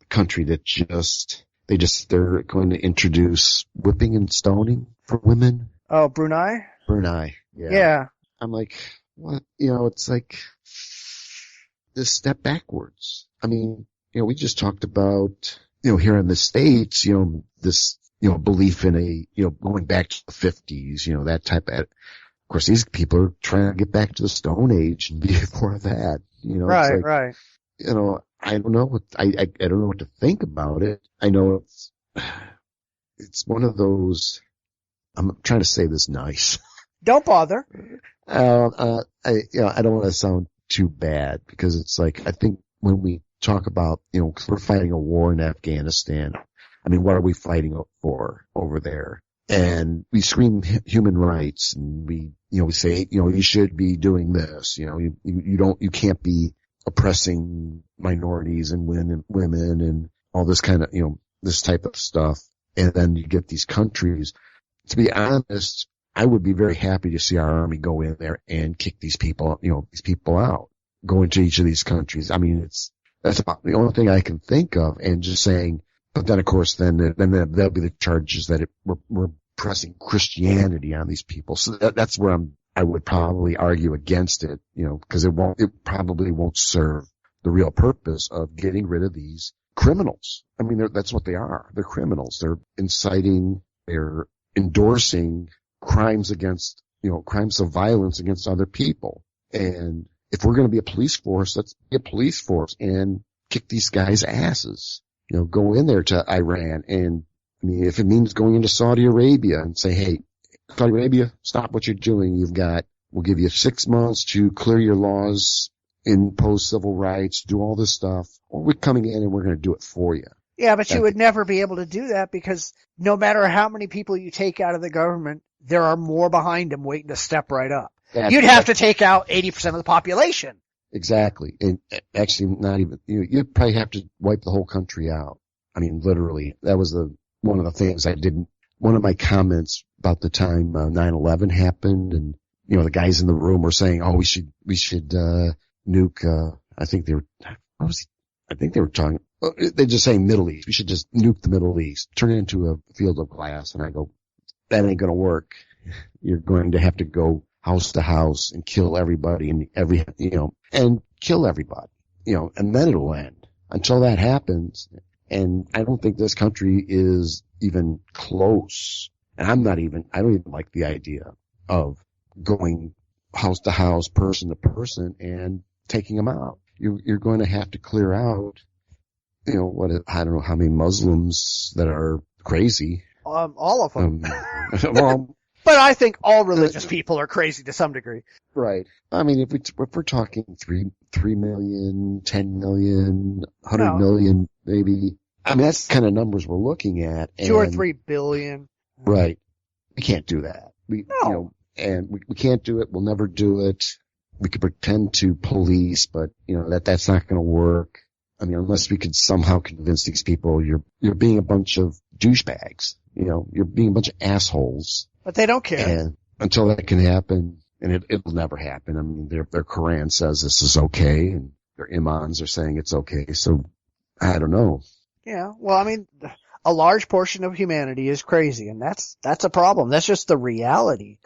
country that they're going to introduce whipping and stoning for women? Oh, Brunei? Brunei, yeah. Yeah. I'm like, what? You know, it's like this step backwards. I mean, you know, we just talked about, you know, here in the States, you know, this, you know, belief in going back to the 50s, you know, that type of, course, these people are trying to get back to the Stone Age and before that. You know, right, it's like, right. You know, I don't know I don't know what to think about it. I know it's one of those. I'm trying to say this nice. Don't bother. I don't want to sound too bad because it's like I think when we talk about, you know, 'cause we're fighting a war in Afghanistan. I mean, what are we fighting for over there? And we scream human rights and we say, you know, you should be doing this, you know, you can't be oppressing minorities and women and all this kind of, you know, this type of stuff. And then you get these countries. To be honest, I would be very happy to see our army go in there and kick these people out, go into each of these countries. I mean, that's about the only thing I can think of, and just saying, but then of course, then there'll be the charges that we're pressing Christianity on these people. So that's where I would probably argue against it, you know, because it probably won't serve the real purpose of getting rid of these criminals. I mean, that's what they are. They're criminals. They're they're endorsing crimes of violence against other people. And if we're going to be a police force, let's be a police force and kick these guys' asses. You know, go in there to Iran, and I mean, if it means going into Saudi Arabia and say, hey, Saudi Arabia, stop what you're doing. We'll give you 6 months to clear your laws, impose civil rights, do all this stuff, or we're coming in and we're going to do it for you. Yeah, but you would never be able to do that because no matter how many people you take out of the government, there are more behind them waiting to step right up. You'd have to take out 80% of the population. Exactly. And actually not even, you'd probably have to wipe the whole country out. I mean, literally, that was one of the things one of my comments about the time 9/11 happened, and, you know, the guys in the room were saying, oh, we should nuke, I think they were talking, they're just saying Middle East. We should just nuke the Middle East, turn it into a field of glass. And I go, that ain't gonna work. You're going to have to go house to house and kill everybody and kill everybody, you know, and then it'll end. Until that happens, and I don't think this country is even close. And I don't even like the idea of going house to house, person to person, and taking them out. You're going to have to clear out, you know, I don't know how many Muslims that are crazy. All of them. Well, but I think all religious people are crazy to some degree. Right. I mean, if we're talking 3 million, 10 million, 100 million, maybe. I mean, that's the kind of numbers we're looking at. 2 or 3 billion. Right. We can't do that. No. And we can't do it. We'll never do it. We could pretend to police, but that's not going to work. I mean, unless we could somehow convince these people you're being a bunch of douchebags. You're being a bunch of assholes. But they don't care. And until that can happen, and it'll never happen. I mean, their Quran says this is okay, and their imams are saying it's okay. So I don't know. Yeah. Well, I mean, a large portion of humanity is crazy, and that's a problem. That's just the reality.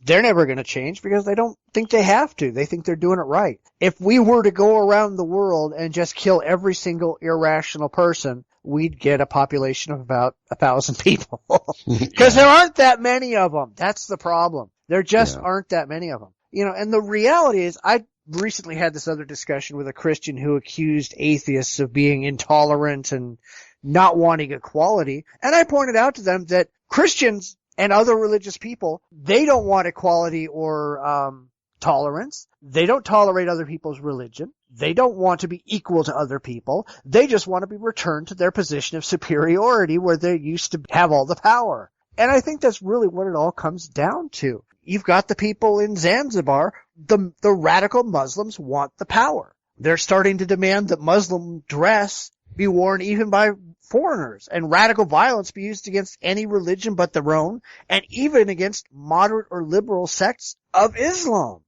They're never going to change because they don't think they have to. They think they're doing it right. If we were to go around the world and just kill every single irrational person, we'd get a population of about 1,000 people. Because there aren't that many of them. That's the problem. There just aren't that many of them. And the reality is, I recently had this other discussion with a Christian who accused atheists of being intolerant and not wanting equality. And I pointed out to them that Christians and other religious people, they don't want equality or tolerance. They don't tolerate other people's religion. They don't want to be equal to other people. They just want to be returned to their position of superiority where they used to have all the power. And I think that's really what it all comes down to. You've got the people in Zanzibar, the radical Muslims want the power. They're starting to demand that Muslim dress be worn even by foreigners, and radical violence be used against any religion but their own, and even against moderate or liberal sects of Islam.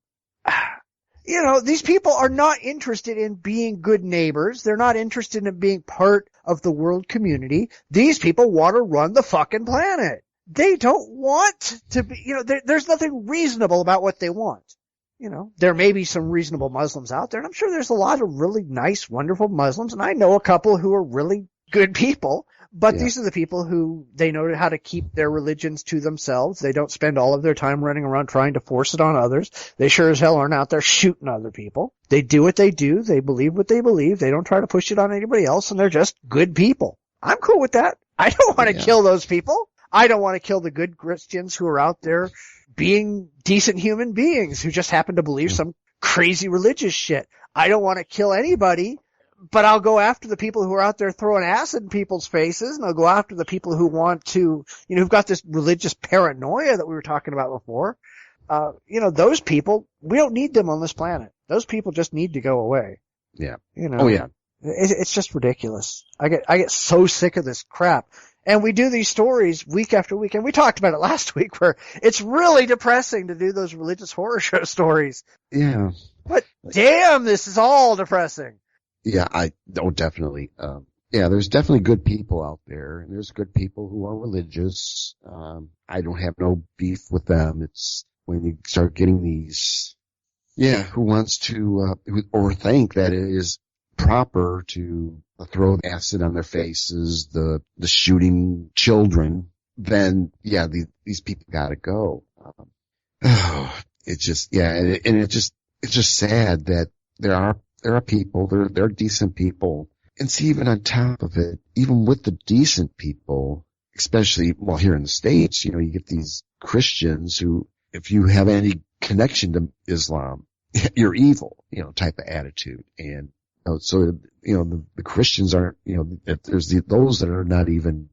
These people are not interested in being good neighbors. They're not interested in being part of the world community. These people want to run the fucking planet. They don't want to be, there's nothing reasonable about what they want. There may be some reasonable Muslims out there, and I'm sure there's a lot of really nice, wonderful Muslims, and I know a couple who are really good people, but these are the people who they know how to keep their religions to themselves. They don't spend all of their time running around trying to force it on others. They sure as hell aren't out there shooting other people. They do what they do. They believe what they believe. They don't try to push it on anybody else, and they're just good people. I'm cool with that. I don't want to kill those people. I don't want to kill the good Christians who are out there being decent human beings who just happen to believe some crazy religious shit. I don't want to kill anybody, but I'll go after the people who are out there throwing acid in people's faces, and I'll go after the people who want to, who've got this religious paranoia that we were talking about before. Those people, we don't need them on this planet. Those people just need to go away. Yeah. Oh yeah. It's just ridiculous. I get so sick of this crap. And we do these stories week after week, and we talked about it last week, where it's really depressing to do those religious horror show stories. Yeah. But damn, this is all depressing. Yeah, definitely. There's definitely good people out there, and there's good people who are religious. I don't have no beef with them. It's when you start getting these, who wants to, or think that it is proper to throw acid on their faces, the shooting children, then these people gotta go. It's just it's just sad that there are people, there are decent people, and see, even on top of it, even with the decent people, especially here in the States, you get these Christians who, if you have any connection to Islam, you're evil, type of attitude. And so, the Christians aren't, there's those that are not even,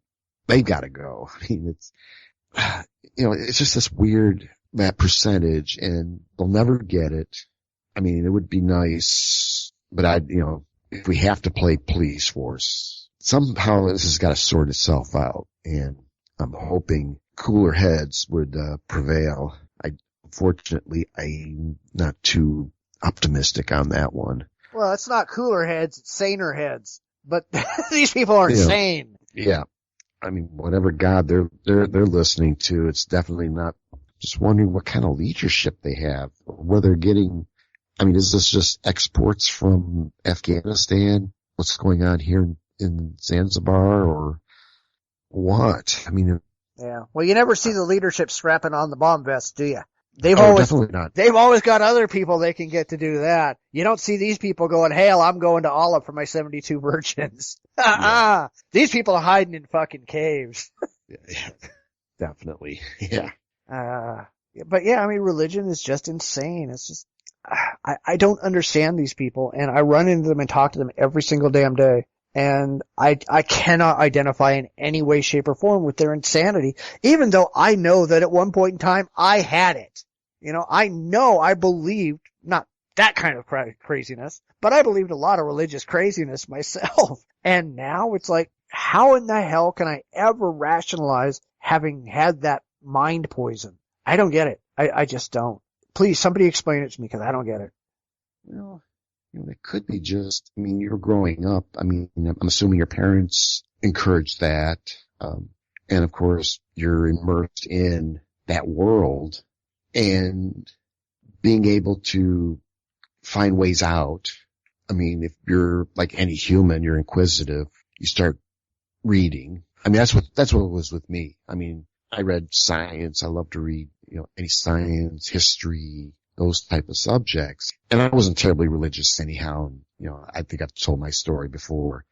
they gotta go. I mean, it's just this weird, that percentage, and they'll never get it. I mean, it would be nice, but if we have to play police force, somehow this has got to sort itself out, and I'm hoping cooler heads would prevail. Unfortunately, I'm not too optimistic on that one. Well, it's not cooler heads, it's saner heads. But these people aren't sane. Yeah. I mean, whatever God they're listening to, it's definitely not. Just wondering what kind of leadership they have, where they're getting. I mean, is this just exports from Afghanistan? What's going on here in Zanzibar, or what? I mean, well, you never see the leadership strapping on the bomb vest, do you? Definitely not. They've always got other people they can get to do that. You don't see these people going, "Hell, I'm going to Allah for my 72 virgins." Yeah. These people are hiding in fucking caves. Yeah, definitely. Yeah. But I mean, religion is just insane. It's just, I don't understand these people, and I run into them and talk to them every single damn day. And I cannot identify in any way, shape, or form with their insanity, even though I know that at one point in time I had it. I believed, not that kind of craziness, but I believed a lot of religious craziness myself. And now it's like, how in the hell can I ever rationalize having had that mind poison? I don't get it. I just don't. Please, somebody explain it to me, because I don't get it. Well, it could be just, you're growing up. I'm assuming your parents encouraged that. And of course, you're immersed in that world and being able to find ways out. If you're like any human, you're inquisitive. You start reading. That's what it was with me. I read science. I love to read, any science, history, those type of subjects. And I wasn't terribly religious anyhow. I think I've told my story before.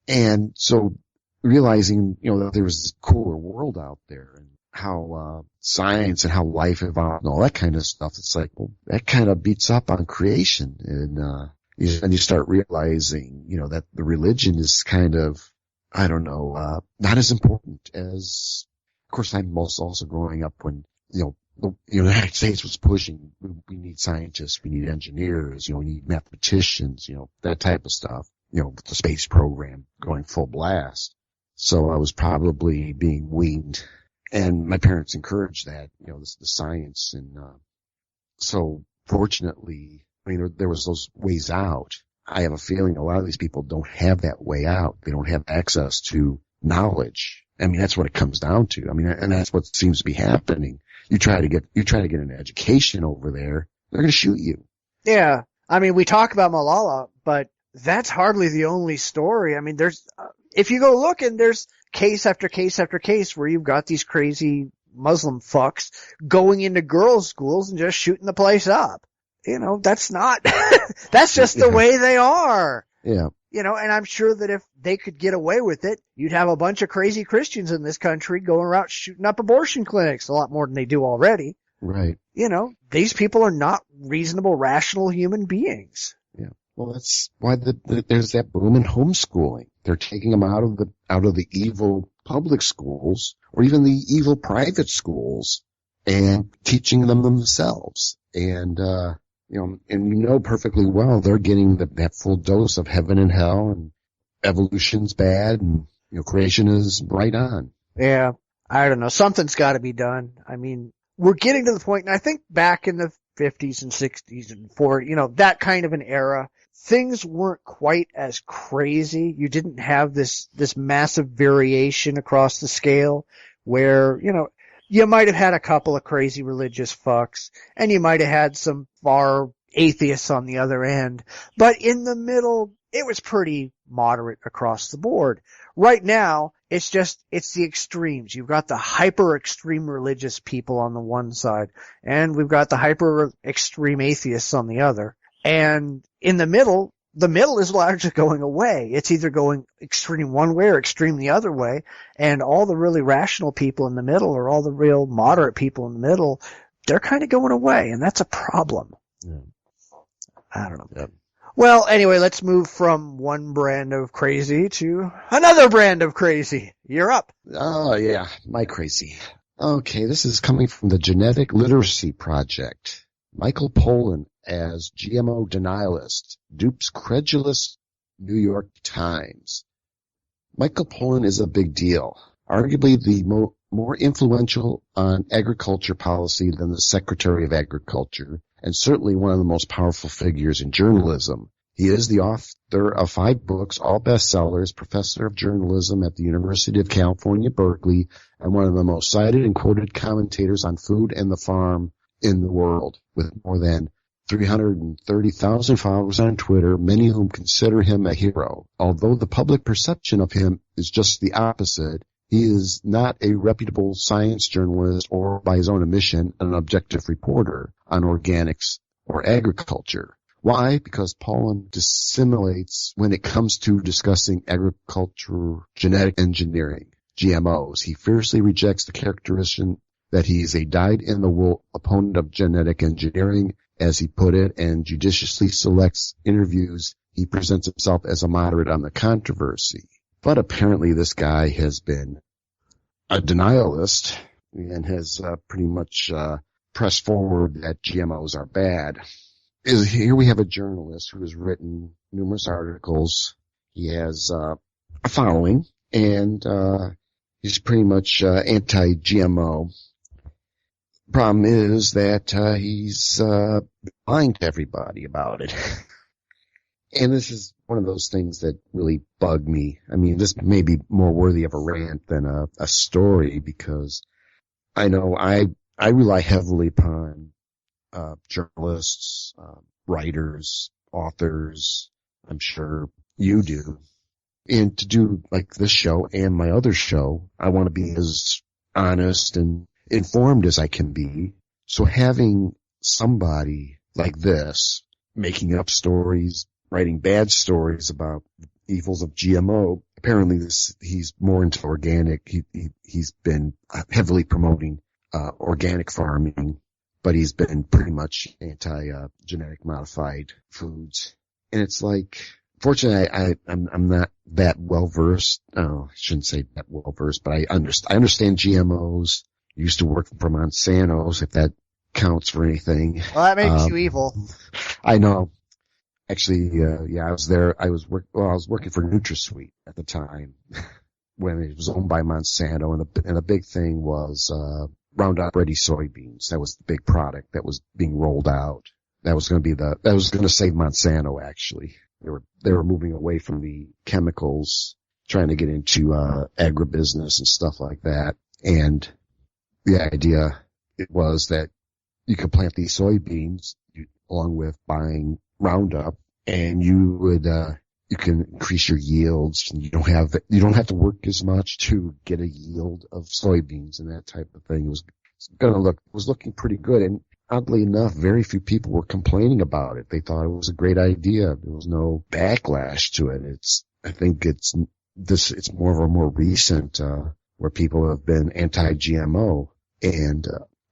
And so realizing, that there was this cooler world out there and how, science and how life evolved and all that kind of stuff. It's like, well, that kind of beats up on creation. And you start realizing, that the religion is kind of, not as important as, of course, I'm also growing up when, the United States was pushing, we need scientists, we need engineers, we need mathematicians, that type of stuff, with the space program going full blast. So I was probably being weaned, and my parents encouraged that, the science. And, so fortunately, there was those ways out. I have a feeling a lot of these people don't have that way out. They don't have access to knowledge. That's what it comes down to. And that's what seems to be happening. You try to get an education over there, they're going to shoot you. Yeah. We talk about Malala, but that's hardly the only story. There's, if you go looking, there's case after case after case where you've got these crazy Muslim fucks going into girls' schools and just shooting the place up. That's not, that's just the way they are. Yeah. And I'm sure that if they could get away with it, you'd have a bunch of crazy Christians in this country going around shooting up abortion clinics a lot more than they do already. Right. These people are not reasonable, rational human beings. Yeah. Well, that's why there's that boom in homeschooling. They're taking them out of the evil public schools or even the evil private schools and teaching them themselves. And, and perfectly well they're getting that full dose of heaven and hell, and evolution's bad, and creation is right on. Yeah, I don't know. Something's got to be done. We're getting to the point, and I think back in the 50s and 60s and 40s, that kind of an era, things weren't quite as crazy. You didn't have this massive variation across the scale where, you might have had a couple of crazy religious fucks, and you might have had some far atheists on the other end. But in the middle, it was pretty moderate across the board. Right now, it's the extremes. You've got the hyper extreme religious people on the one side, and we've got the hyper extreme atheists on the other. And in the middle is largely going away. It's either going extreme one way or extreme the other way. And all the really rational people in the middle, or all the real moderate people in the middle, they're kind of going away. And that's a problem. Yeah. I don't know. Yeah. Well, anyway, let's move from one brand of crazy to another brand of crazy. You're up. Oh, yeah. My crazy. Okay. This is coming from the Genetic Literacy Project. Michael Pollan as GMO denialist dupes credulous New York Times. Michael Pollan is a big deal, arguably the more influential on agriculture policy than the Secretary of Agriculture, and certainly one of the most powerful figures in journalism. He is the author of 5 books, all bestsellers, professor of journalism at the University of California, Berkeley, and one of the most cited and quoted commentators on food and the farm in the world, with more than 330,000 followers on Twitter, many of whom consider him a hero. Although the public perception of him is just the opposite, he is not a reputable science journalist or, by his own admission, an objective reporter on organics or agriculture. Why? Because Pollan dissimulates when it comes to discussing agriculture, genetic engineering, GMOs. He fiercely rejects the characterization that he is a dyed-in-the-wool opponent of genetic engineering, as he put it, and judiciously selects interviews he presents himself as a moderate on the controversy. But apparently this guy has been a denialist and has pretty much pressed forward that GMOs are bad. Here we have a journalist who has written numerous articles. He has a following, and he's pretty much anti-GMO. Problem is that he's lying to everybody about it. And this is one of those things that really bug me. I mean, this may be more worthy of a rant than a story, because I know I rely heavily upon journalists, writers, authors. I'm sure you do. And to do like this show and my other show, I want to be as honest and informed as I can be. So having somebody like this making up stories, writing bad stories about evils of GMO, apparently he's more into organic. He's been heavily promoting organic farming, but he's been pretty much anti-genetic modified foods. And it's like, fortunately, I'm not that well versed. Oh, I shouldn't say that well versed, but I understand GMOs. I used to work for Monsanto's, if that counts for anything. Well, that makes you evil. I know. Actually, yeah, I was there. I was working for NutraSweet at the time when it was owned by Monsanto, and the big thing was Roundup Ready soybeans. That was the big product that was being rolled out. That was going to save Monsanto. Actually, they were moving away from the chemicals, trying to get into agribusiness and stuff like that. And the idea it was that you could plant these soybeans along with buying Roundup, and you can increase your yields, and you don't have to work as much to get a yield of soybeans and that type of thing. It was looking pretty good, and oddly enough, very few people were complaining about it. They thought it was a great idea. There was no backlash to it. I think it's more of a more recent where people have been anti-GMO, and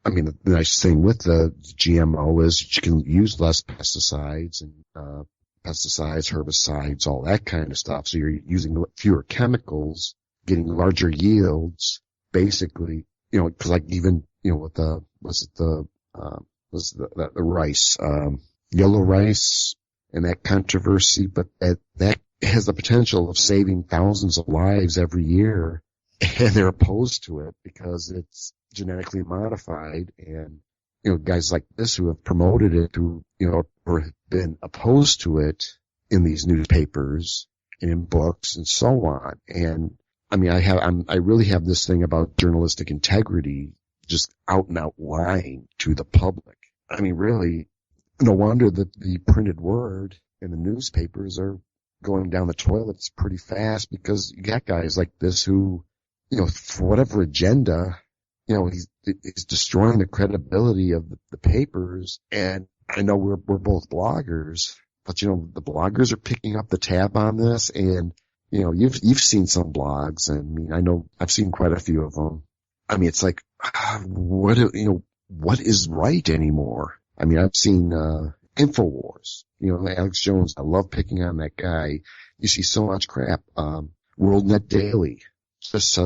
I mean, the nice thing with the GMO is you can use less pesticides and herbicides, all that kind of stuff. So you're using fewer chemicals, getting larger yields, basically. You know, because like even with the rice, yellow rice, and that controversy, but that has the potential of saving thousands of lives every year, and they're opposed to it because it's genetically modified, and guys like this who have promoted it or have been opposed to it in these newspapers and in books and so on. And I mean, I really have this thing about journalistic integrity, just out and out lying to the public. I mean, really, no wonder that the printed word and the newspapers are going down the toilets pretty fast, because you got guys like this who, for whatever agenda, he's destroying the credibility of the papers. And I know we're both bloggers, but the bloggers are picking up the tab on this, and you've seen some blogs, and I mean, I know I've seen quite a few of them. I mean, it's like, what is right anymore? I mean, I've seen InfoWars, Alex Jones. I love picking on that guy. You see so much crap. WorldNet Daily, just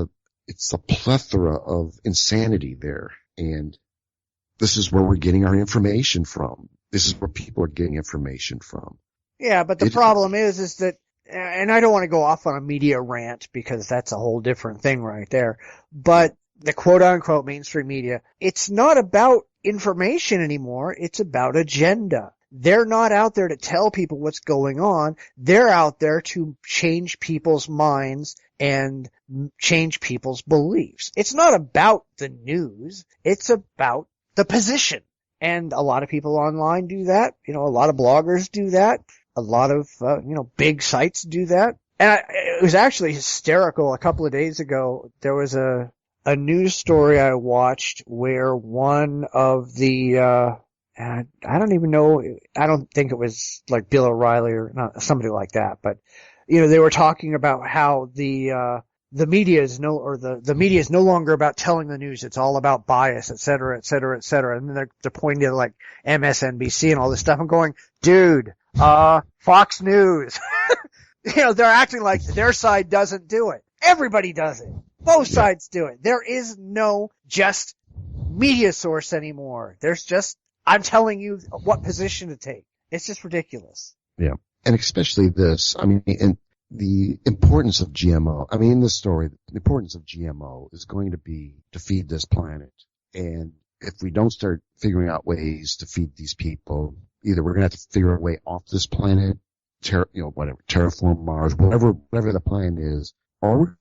it's a plethora of insanity there. And this is where we're getting our information from. This is where people are getting information from. Yeah, but the problem is that, and I don't want to go off on a media rant because that's a whole different thing right there, but the quote unquote mainstream media, it's not about information anymore. It's about agenda. They're not out there to tell people what's going on. They're out there to change people's minds and change people's beliefs. It's not about the news. It's about the position. And a lot of people online do that. A lot of bloggers do that. A lot of, big sites do that. And it was actually hysterical. A couple of days ago, there was a news story I watched where one of the, I don't even know, I don't think it was like Bill O'Reilly or not, somebody like that, but, they were talking about how the media is the media is no longer about telling the news. It's all about bias, et cetera, et cetera, et cetera. And then they're pointing to like MSNBC and all this stuff. I'm going, dude, Fox News. They're acting like their side doesn't do it. Everybody does it. Both sides do it. There is no just media source anymore. There's just, I'm telling you what position to take. It's just ridiculous. Yeah. And especially this, I mean, and the importance of GMO, I mean, in this story, the importance of GMO is going to be to feed this planet. And if we don't start figuring out ways to feed these people, either we're going to have to figure a way off this planet, terraform Mars, whatever the plan is, or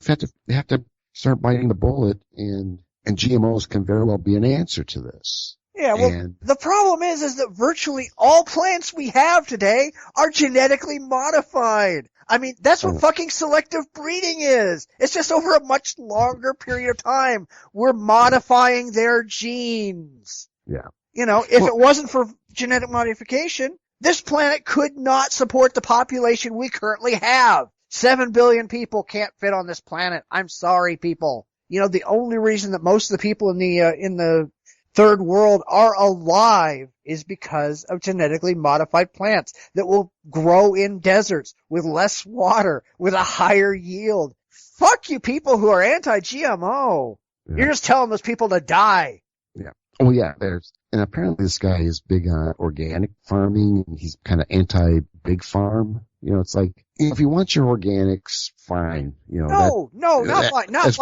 we have to start biting the bullet, and GMOs can very well be an answer to this. Yeah, well, the problem is that virtually all plants we have today are genetically modified. I mean, that's what fucking selective breeding is. It's just over a much longer period of time. We're modifying their genes. Yeah. If it wasn't for genetic modification, this planet could not support the population we currently have. 7 billion people can't fit on this planet. I'm sorry, people. The only reason that most of the people in the third world are alive is because of genetically modified plants that will grow in deserts with less water, with a higher yield. Fuck you people who are anti-GMO. Yeah. You're just telling those people to die. Yeah. Oh yeah, and apparently this guy is big on organic farming, and he's kind of anti-big farm. It's like, if you want your organics, fine. No, not fine. It's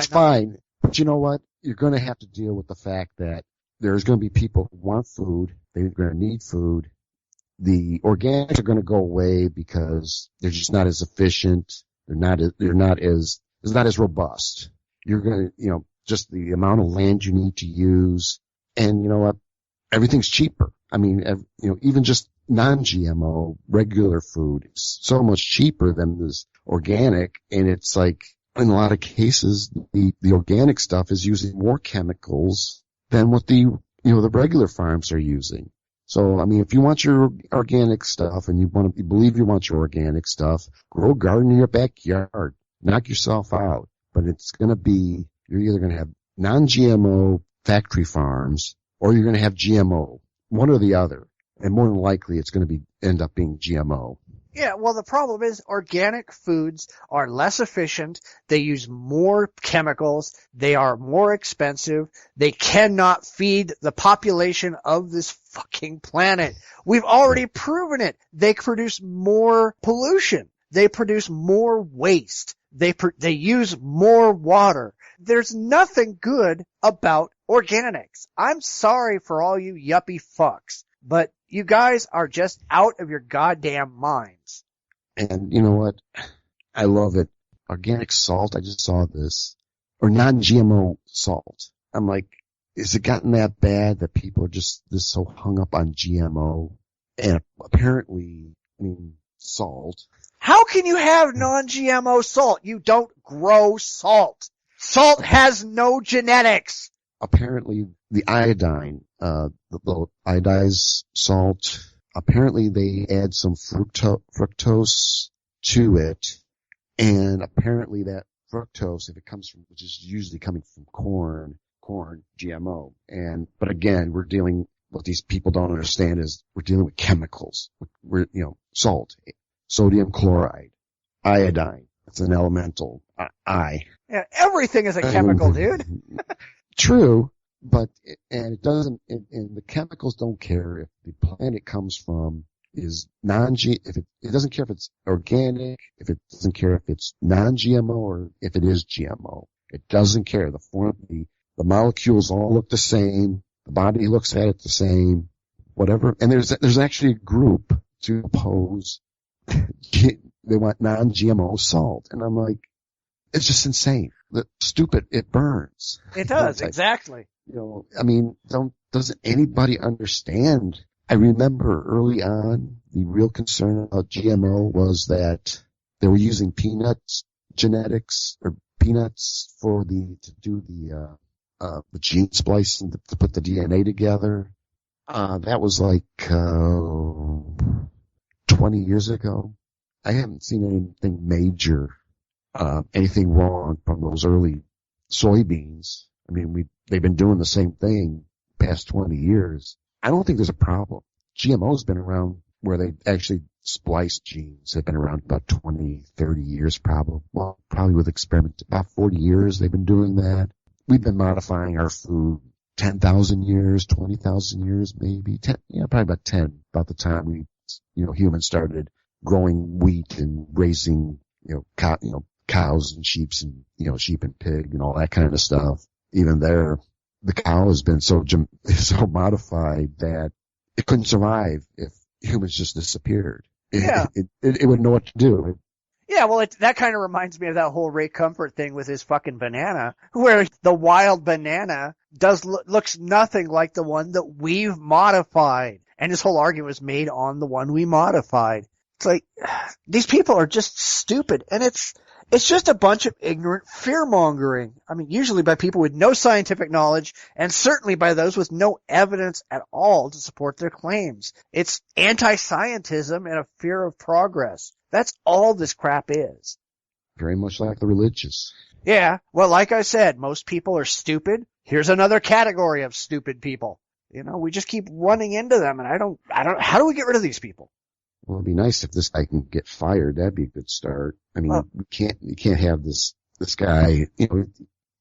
fine. But you know what? You're going to have to deal with the fact that there's going to be people who want food. They're going to need food. The organics are going to go away because they're just not as efficient. They're not as robust. You're going to, just the amount of land you need to use. And you know what? Everything's cheaper. I mean, even just non-GMO regular food is so much cheaper than this organic. And it's like, in a lot of cases, the organic stuff is using more chemicals than what the regular farms are using. So, I mean, if you want your organic stuff and you believe you want your organic stuff, grow a garden in your backyard. Knock yourself out. But it's going to be, you're either going to have non-GMO factory farms or you're going to have GMO. One or the other. And more than likely, it's going to end up being GMO. Yeah, well, the problem is organic foods are less efficient. They use more chemicals. They are more expensive. They cannot feed the population of this fucking planet. We've already proven it. They produce more pollution. They produce more waste. They use more water. There's nothing good about organics. I'm sorry for all you yuppie fucks, but you guys are just out of your goddamn minds. And you know what? I love it. Organic salt, I just saw this. Or non-GMO salt. I'm like, is it gotten that bad that people are just this so hung up on GMO? And apparently, salt. How can you have non-GMO salt? You don't grow salt. Salt has no genetics. Apparently, the iodine, the iodized salt, apparently they add some fructose to it, and apparently that fructose, if it comes from, which is usually coming from corn, GMO. But again, what these people don't understand is we're dealing with chemicals. Salt, sodium chloride, iodine. It's an elemental. Yeah, everything is a chemical, dude. True, but it doesn't, and the chemicals don't care if the plant it comes from is it doesn't care if it's organic, if it doesn't care if it's non-GMO or if it is GMO. It doesn't care. The molecules all look the same. The body looks at it the same. Whatever. And there's actually a group to oppose. They want non-GMO salt, and I'm like, it's just insane. Stupid. It burns. It does, exactly. Doesn't anybody understand? I remember early on, the real concern about GMO was that they were using peanuts genetics or peanuts to do the gene splicing to put the DNA together. That was like 20 years ago. I haven't seen anything major. Anything wrong from those early soybeans. They've been doing the same thing past 20 years. I don't think there's a problem. GMO's been around where they actually splice genes. They've been around about 20, 30 years probably. Well, probably with experiments, about 40 years they've been doing that. We've been modifying our food 10,000 years, 20,000 years, maybe 10, probably about 10, about the time we, humans started growing wheat and raising, cows and sheep and pig and all that kind of stuff. Even there, the cow has been so modified that it couldn't survive if humans just disappeared. Yeah. It wouldn't know what to do. Yeah, well, that kind of reminds me of that whole Ray Comfort thing with his fucking banana, where the wild banana looks nothing like the one that we've modified. And his whole argument was made on the one we modified. It's like, these people are just stupid, and it's just a bunch of ignorant fear-mongering. I mean, usually by people with no scientific knowledge, and certainly by those with no evidence at all to support their claims. It's anti-scientism and a fear of progress. That's all this crap is. Very much like the religious. Yeah, well, like I said, most people are stupid. Here's another category of stupid people. We just keep running into them, and I don't, how do we get rid of these people? Well, it'd be nice if this guy can get fired. That'd be a good start. I mean, you can't have this guy,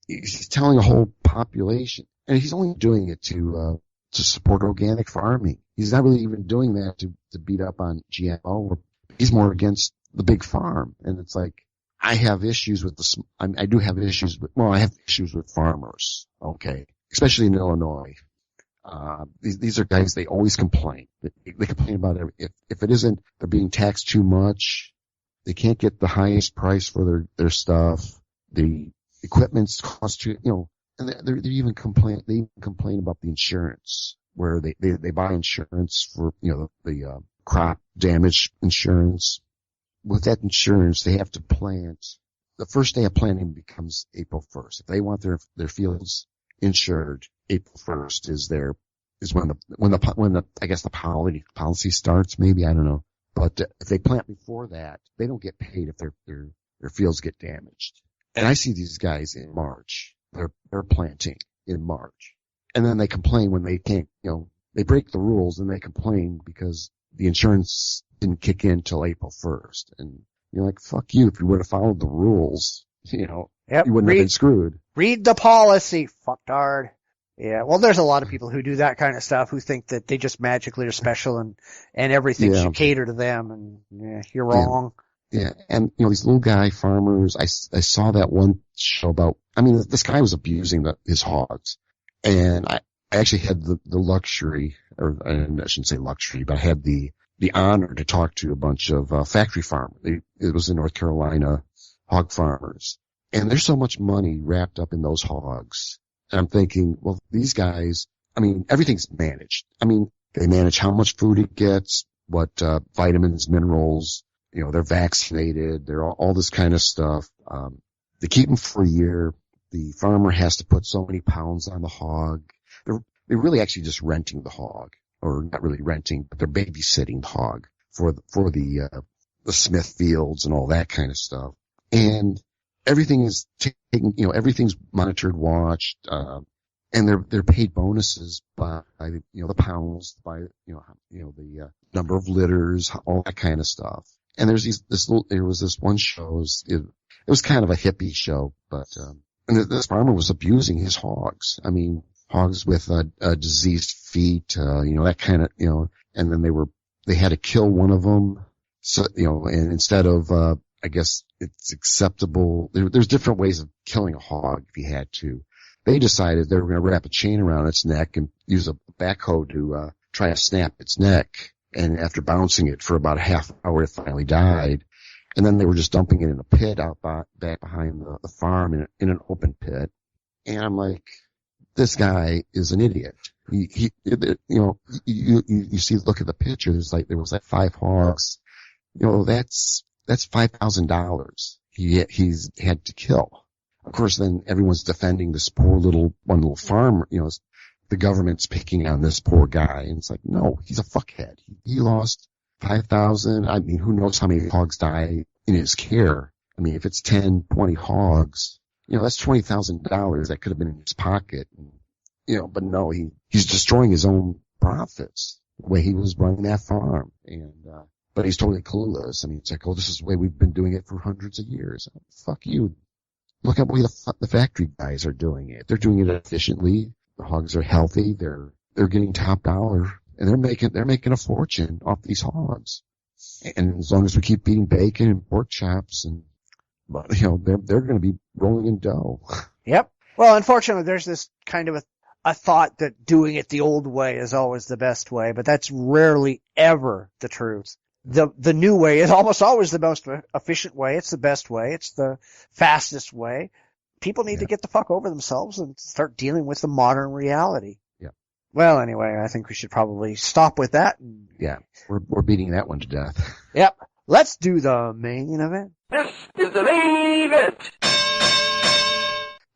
he's telling a whole population, and he's only doing it to support organic farming. He's not really even doing that to beat up on GMO. He's more against the big farm. And it's like, I have issues with I do have issues I have issues with farmers. Okay. Especially in Illinois. These are guys, they always complain. They complain about if it isn't, they're being taxed too much. They can't get the highest price for their stuff. The equipment's cost too, and they even complain about the insurance, where they buy insurance for, the crop damage insurance. With that insurance, they have to plant. The first day of planting becomes April 1st. If they want their fields insured, April 1st is when the I guess the policy starts, maybe, I don't know. But if they plant before that, they don't get paid if their fields get damaged. And I see these guys in March. They're planting in March. And then they complain when they can't, they break the rules and they complain because the insurance didn't kick in till April 1st. And you're like, fuck you. If you would have followed the rules, you wouldn't have been screwed. Read the policy, fucktard. Yeah, well, there's a lot of people who do that kind of stuff, who think that they just magically are special and everything should cater to them, and you're wrong. Yeah, and these little guy farmers, I saw that one show about, this guy was abusing his hogs, and I actually had the luxury, or I shouldn't say luxury, but I had the honor to talk to a bunch of factory farmers. It was in North Carolina, hog farmers. And there's so much money wrapped up in those hogs. And I'm thinking, well, these guys, everything's managed. They manage how much food it gets, what vitamins, minerals, they're vaccinated, they're all this kind of stuff. They keep them for a year. The farmer has to put so many pounds on the hog. They're really actually just renting the hog, or not really renting, but they're babysitting the hog for the Smith fields and all that kind of stuff. And everything is taken, everything's monitored, watched, and they're paid bonuses by, the pounds, by, the number of litters, all that kind of stuff. And there was this one show, it was kind of a hippie show, but, and this farmer was abusing his hogs. Hogs with, diseased feet, that kind of, and then they had to kill one of them. So, and instead of, I guess it's acceptable. There's different ways of killing a hog if you had to. They decided they were going to wrap a chain around its neck and use a backhoe to try to snap its neck. And after bouncing it for about a half hour, it finally died. And then they were just dumping it in a pit out back behind the farm in an open pit. And I'm like, this guy is an idiot. You see, look at the picture. There was 5 hogs. That's $5,000 he's had to kill. Of course, then everyone's defending this one little farmer. The government's picking on this poor guy, and it's like, no, he's a fuckhead. He lost 5,000. Who knows how many hogs die in his care? If it's 10, 20 hogs, that's $20,000 that could have been in his pocket. But no, he's destroying his own profits. the way he was running that farm. And, but he's totally clueless. I mean, it's like, oh, this is the way we've been doing it for hundreds of years. Fuck you. Look at the way the factory guys are doing it. They're doing it efficiently. The hogs are healthy. They're getting top dollar, and they're making a fortune off these hogs. And as long as we keep eating bacon and pork chops, and they're going to be rolling in dough. Yep. Well, unfortunately, there's this kind of a thought that doing it the old way is always the best way, but that's rarely ever the truth. The new way is almost always the most efficient way. It's the best way. It's the fastest way. People need to get the fuck over themselves and start dealing with the modern reality. Yeah. Well, anyway, I think we should probably stop with that. Yeah. We're beating that one to death. Yep. Let's do the main event. This is the main event.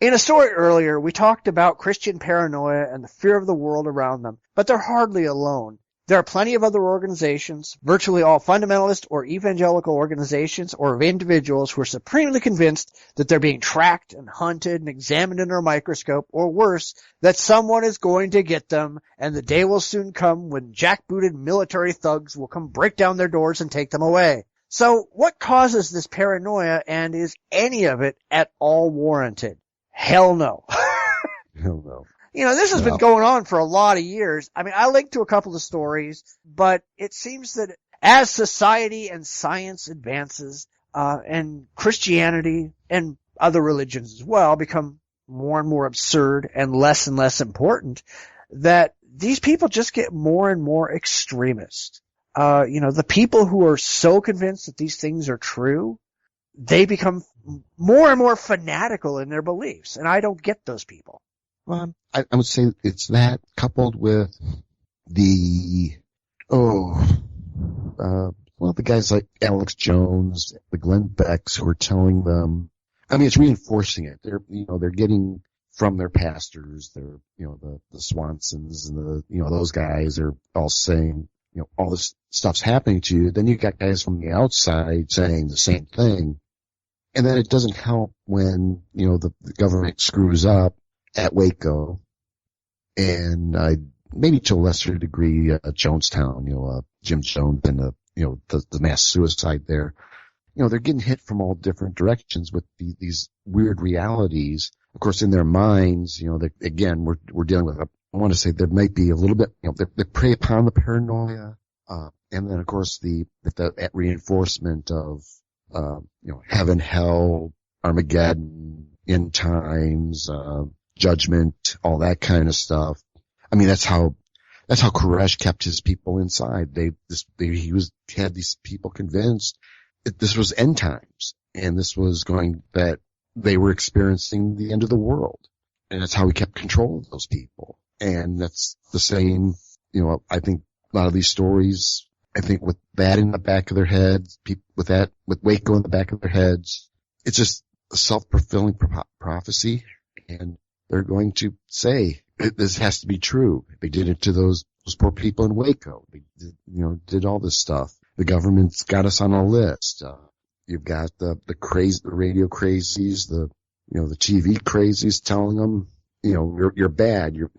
In a story earlier, we talked about Christian paranoia and the fear of the world around them, but they're hardly alone. There are plenty of other organizations, virtually all fundamentalist or evangelical organizations or of individuals who are supremely convinced that they're being tracked and hunted and examined under a microscope, or worse, that someone is going to get them, and the day will soon come when jackbooted military thugs will come break down their doors and take them away. So what causes this paranoia, and is any of it at all warranted? Hell no. Hell no. This has been going on for a lot of years. I mean, I linked to a couple of stories, but it seems that as society and science advances, and Christianity and other religions as well become more and more absurd and less important, that these people just get more and more extremist. The people who are so convinced that these things are true, they become more and more fanatical in their beliefs, and I don't get those people. Well, I would say it's that coupled with the guys like Alex Jones, the Glenn Becks, who are telling them. I mean, it's reinforcing it. They're getting from their pastors. They're the Swansons and those guys are all saying all this stuff's happening to you. Then you got guys from the outside saying the same thing, and then it doesn't help when the government screws up at Waco, and maybe to a lesser degree Jonestown, Jim Jones and the mass suicide there. They're getting hit from all different directions with these weird realities. Of course, in their minds, again, we're dealing with. I want to say there might be a little bit, they prey upon the paranoia, and then of course that reinforcement of heaven, hell, Armageddon, end times, judgment, all that kind of stuff. I mean, that's how Koresh kept his people inside. He had these people convinced this was end times, and this was that they were experiencing the end of the world. And that's how he kept control of those people. And that's the same, I think a lot of these stories, I think with that in the back of their heads, with Waco in the back of their heads, it's just a self-fulfilling prophecy. And they're going to say, this has to be true. They did it to those poor people in Waco. They did all this stuff. The government's got us on a list. You've got the radio crazies, the TV crazies telling them, you're bad. You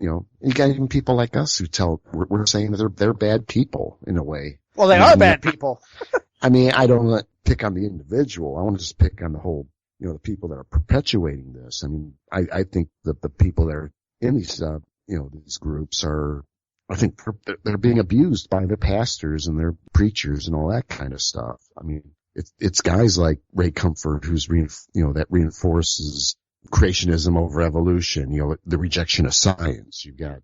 got even people like us who we're saying that they're bad people in a way. Well, they are bad people. I mean, I don't want to pick on the individual. I want to just pick on the whole, the people that are perpetuating this. I mean, I think that the people that are in these, these groups I think they're being abused by their pastors and their preachers and all that kind of stuff. I mean, it's guys like Ray Comfort who's that reinforces creationism over evolution, the rejection of science. You've got,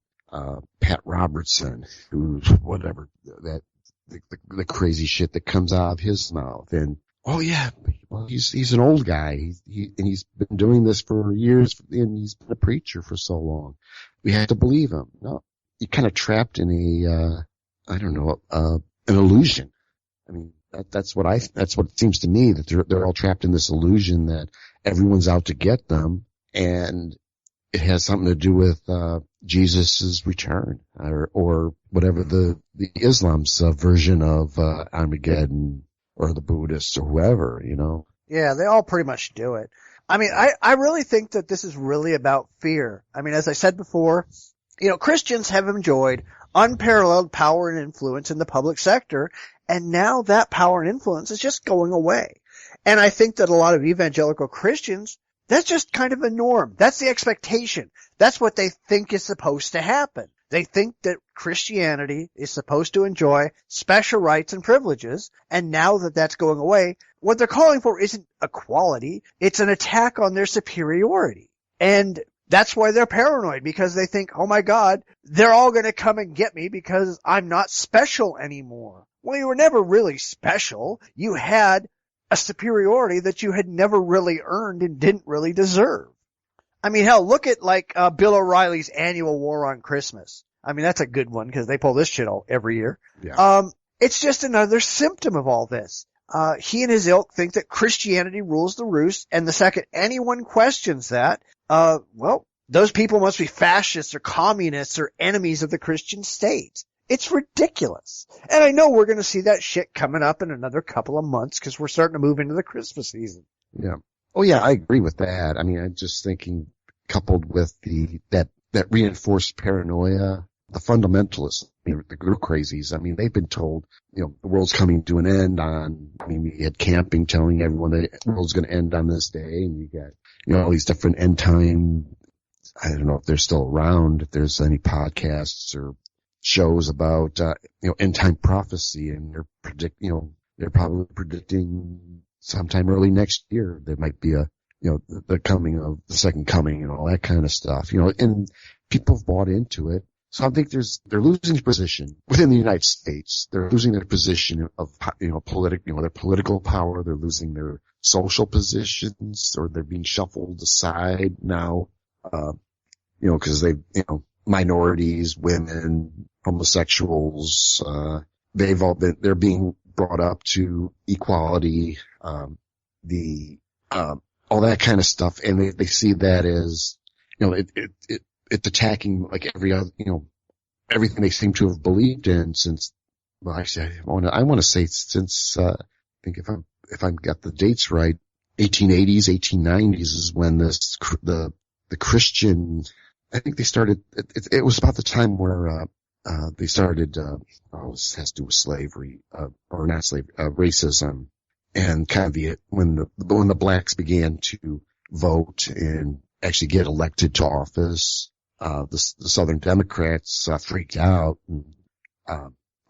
Pat Robertson, who's whatever, the crazy shit that comes out of his mouth. And, oh yeah, well, he's an old guy. He's been doing this for years, and he's been a preacher for so long. We have to believe him. No, you're kind of trapped in an illusion. I mean, that's what it seems to me, that they're all trapped in this illusion that everyone's out to get them, and it has something to do with Jesus' return, or whatever the Islam's version of Armageddon, or the Buddhists, or whoever, Yeah, they all pretty much do it. I mean, I really think that this is really about fear. I mean, as I said before, Christians have enjoyed unparalleled power and influence in the public sector, and now that power and influence is just going away. And I think that a lot of evangelical Christians, that's just kind of a norm. That's the expectation. That's what they think is supposed to happen. They think that Christianity is supposed to enjoy special rights and privileges, and now that that's going away, what they're calling for isn't equality, it's an attack on their superiority. And that's why they're paranoid, because they think, oh my God, they're all going to come and get me because I'm not special anymore. Well, you were never really special. You had a superiority that you had never really earned and didn't really deserve. I mean, hell, look at Bill O'Reilly's annual War on Christmas. I mean, that's a good one because they pull this shit all every year. Yeah. It's just another symptom of all this. He and his ilk think that Christianity rules the roost, and the second anyone questions that, well, those people must be fascists or communists or enemies of the Christian state. It's ridiculous. And I know we're going to see that shit coming up in another couple of months because we're starting to move into the Christmas season. Yeah. Oh yeah, I agree with that. I mean, I'm just thinking, coupled with that reinforced paranoia, the fundamentalists, the group crazies. I mean, they've been told, the world's coming to an end we had camping telling everyone that the world's going to end on this day, and you got, all these different end time. I don't know if they're still around, if there's any podcasts or shows about, end time prophecy, and they're probably predicting sometime early next year there might be the coming of the second coming and all that kind of stuff, and people have bought into it. So I think they're losing position within the United States. They're losing their position of, their political power. They're losing their social positions, or they're being shuffled aside now, cause minorities, women, homosexuals, they're being brought up to equality, all that kind of stuff. And they see that as, it's attacking like every other, everything they seem to have believed in since, well, actually, I want to say since, I think if I've got the dates right, 1880s, 1890s is when the Christian, I think they started, it was about the time where, they started, this has to do with slavery, or not slavery, racism, and kind of when the blacks began to vote and actually get elected to office, the Southern Democrats, freaked out, and,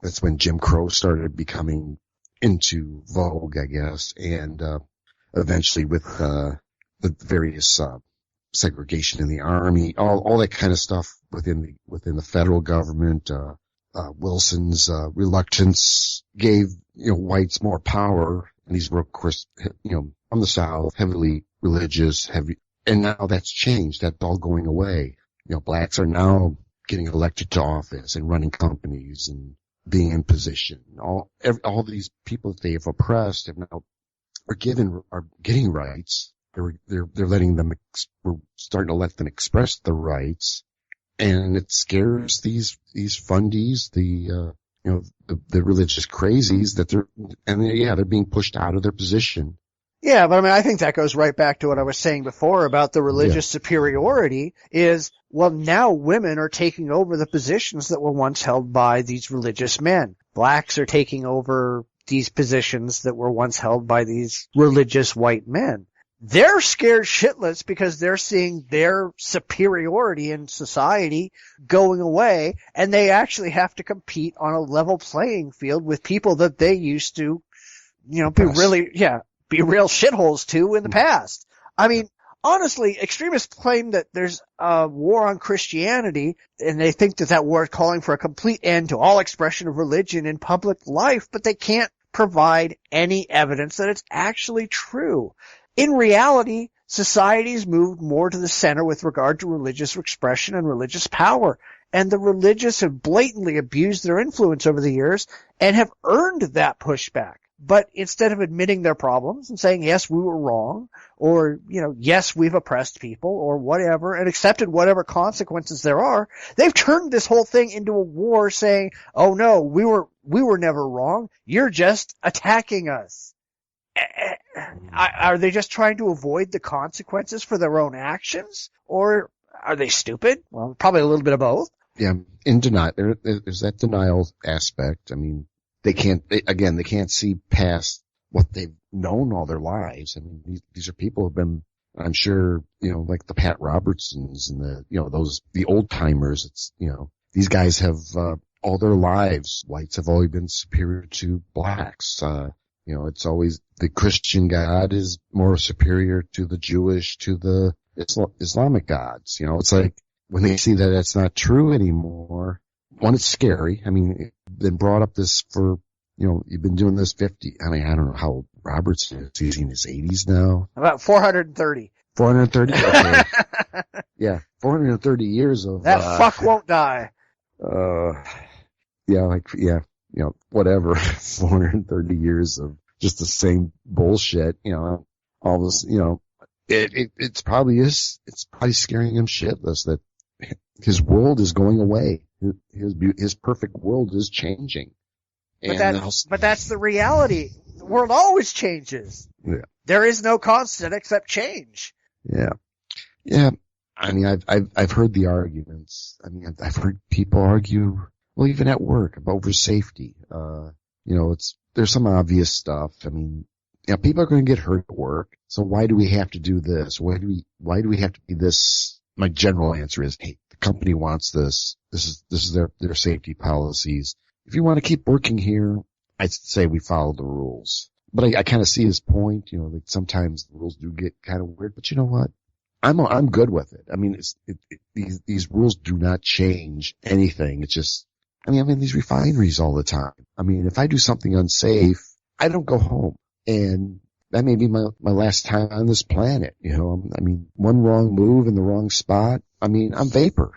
that's when Jim Crow started becoming into vogue, I guess, and, eventually with, the various, segregation in the army, all that kind of stuff within the federal government, Wilson's, reluctance gave, whites more power. And these were, of course, from the South, heavily religious, and now that's changed. That's all going away. Blacks are now getting elected to office and running companies and being in position. All these people that they have oppressed are getting rights. They're letting them, we're starting to let them express the rights, and it scares these fundies, the religious crazies that they're being pushed out of their position. Yeah, but I think that goes right back to what I was saying before about the religious superiority is, well, now women are taking over the positions that were once held by these religious men. Blacks are taking over these positions that were once held by these religious white men. They're scared shitless because they're seeing their superiority in society going away, and they actually have to compete on a level playing field with people that they used to, be real shitholes to in the past. I mean, honestly, extremists claim that there's a war on Christianity, and they think that war is calling for a complete end to all expression of religion in public life, but they can't provide any evidence that it's actually true. In reality, society's moved more to the center with regard to religious expression and religious power, and the religious have blatantly abused their influence over the years and have earned that pushback. But instead of admitting their problems and saying, yes, we were wrong, or, yes, we've oppressed people, or whatever, and accepted whatever consequences there are, they've turned this whole thing into a war saying, oh no, we were never wrong, you're just attacking us. Are they just trying to avoid the consequences for their own actions? Or are they stupid? Well, probably a little bit of both. Yeah, in denial. There's that denial aspect. I mean, they can't see past what they've known all their lives. I mean, these are people who've been, I'm sure, like the Pat Robertsons and the old timers. It's, these guys have, all their lives, whites have always been superior to blacks. It's always the Christian God is more superior to the Jewish, to the Islamic gods. It's like when they see that that's not true anymore, one, it's scary. I mean, been brought up this for, you've been doing this 50. I mean, I don't know how old Roberts is. He's in his 80s now. About 430. 430? Okay. Yeah, 430 years of... That fuck won't die. Whatever. 430 years of just the same bullshit, all this, it's probably scaring him shitless that his world is going away. His perfect world is changing. But that's the reality. The world always changes. Yeah. There is no constant except change. Yeah. Yeah. I mean, I've heard the arguments. I mean, I've heard people argue, well, even at work, over safety. There's some obvious stuff. I mean, people are going to get hurt at work. So why do we have to do this? Why do we have to be this? My general answer is, hey, the company wants this. This is their safety policies. If you want to keep working here, I'd say we follow the rules. But I kind of see his point. Like sometimes the rules do get kind of weird, but you know what? I'm good with it. I mean, these rules do not change anything. It's just, I'm in these refineries all the time. I mean, if I do something unsafe, I don't go home. And that may be my last time on this planet, I mean, one wrong move in the wrong spot. I mean, I'm vapor,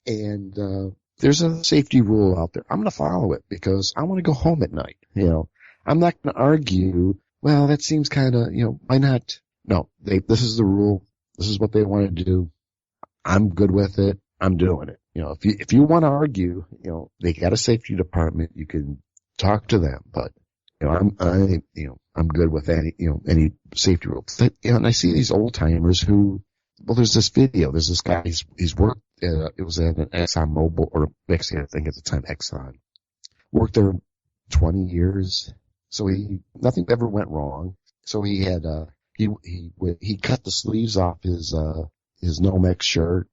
and, there's a safety rule out there. I'm going to follow it because I want to go home at night. I'm not going to argue, well, that seems kind of, why not? No, this is the rule. This is what they want to do. I'm good with it. I'm doing it. If you want to argue, they got a safety department. You can talk to them, but I'm good with any safety rules. And I see these old timers who, well, there's this video. There's this guy. He's worked. It was at an Exxon Mobil, or actually, I think at the time Exxon. Worked there 20 years. So nothing ever went wrong. So he had he cut the sleeves off his Nomex shirt.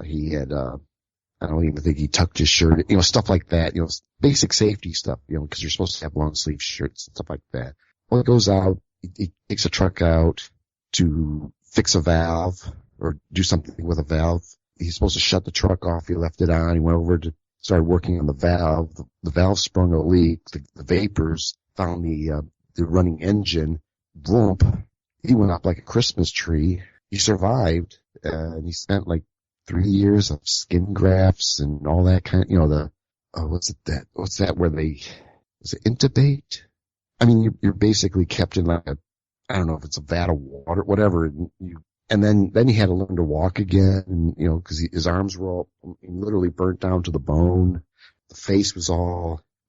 He had I don't even think he tucked his shirt, stuff like that, basic safety stuff, because you're supposed to have long sleeve shirts and stuff like that. Well, he goes out, he takes a truck out to fix a valve or do something with a valve. He's supposed to shut the truck off. He left it on. He went over to start working on the valve. The valve sprung a leak. The vapors found the running engine. Boom. He went up like a Christmas tree. He survived, and he spent like 3 years of skin grafts and all that kind of, what's that where was it intubate? I mean, you're basically kept in like I don't know if it's a vat of water, whatever, and then he had to learn to walk again, and, cause his arms were all literally burnt down to the bone. The face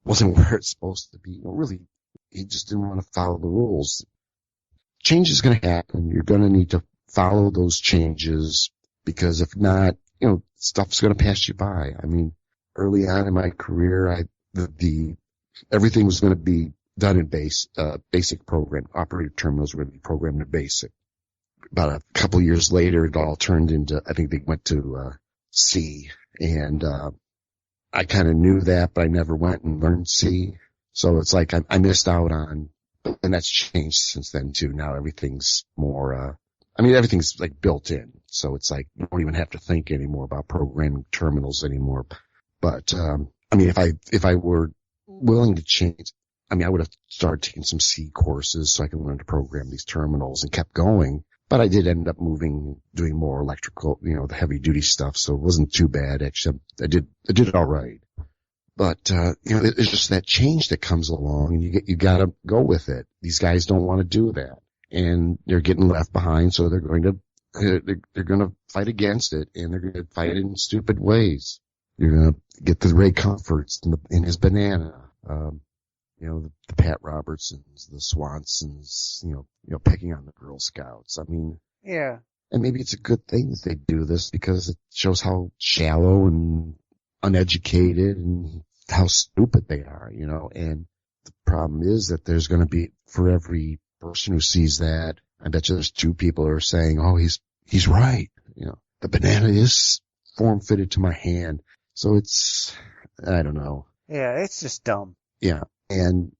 wasn't where it's supposed to be. Really, he just didn't want to follow the rules. Change is going to happen. You're going to need to follow those changes, because if not, stuff's going to pass you by. I mean, early on in my career, everything was going to be done in basic program. Operator terminals were going to be programmed in basic. About a couple years later, it all turned into, I think they went to C, and I kind of knew that, but I never went and learned C. So it's like I missed out on, and that's changed since then too. Now everything's more, everything's like built in. So it's like you don't even have to think anymore about programming terminals anymore. But, if I were willing to change, I would have started taking some C courses so I can learn to program these terminals and kept going. But I did end up doing more electrical, the heavy duty stuff. So it wasn't too bad. Actually, I did it all right. But, it's just that change that comes along, and you gotta go with it. These guys don't want to do that, and they're getting left behind. So they're going to fight against it, and they're going to fight in stupid ways. You're going to get the Ray Comforts in his banana. The Pat Robertsons, the Swansons, picking on the Girl Scouts. I mean, yeah. And maybe it's a good thing that they do this because it shows how shallow and uneducated and how stupid they are, and the problem is that there's going to be, for every person who sees that, I bet you there's 2 people who are saying, oh, he's right. The banana is form fitted to my hand. So it's, I don't know. Yeah, it's just dumb. Yeah. And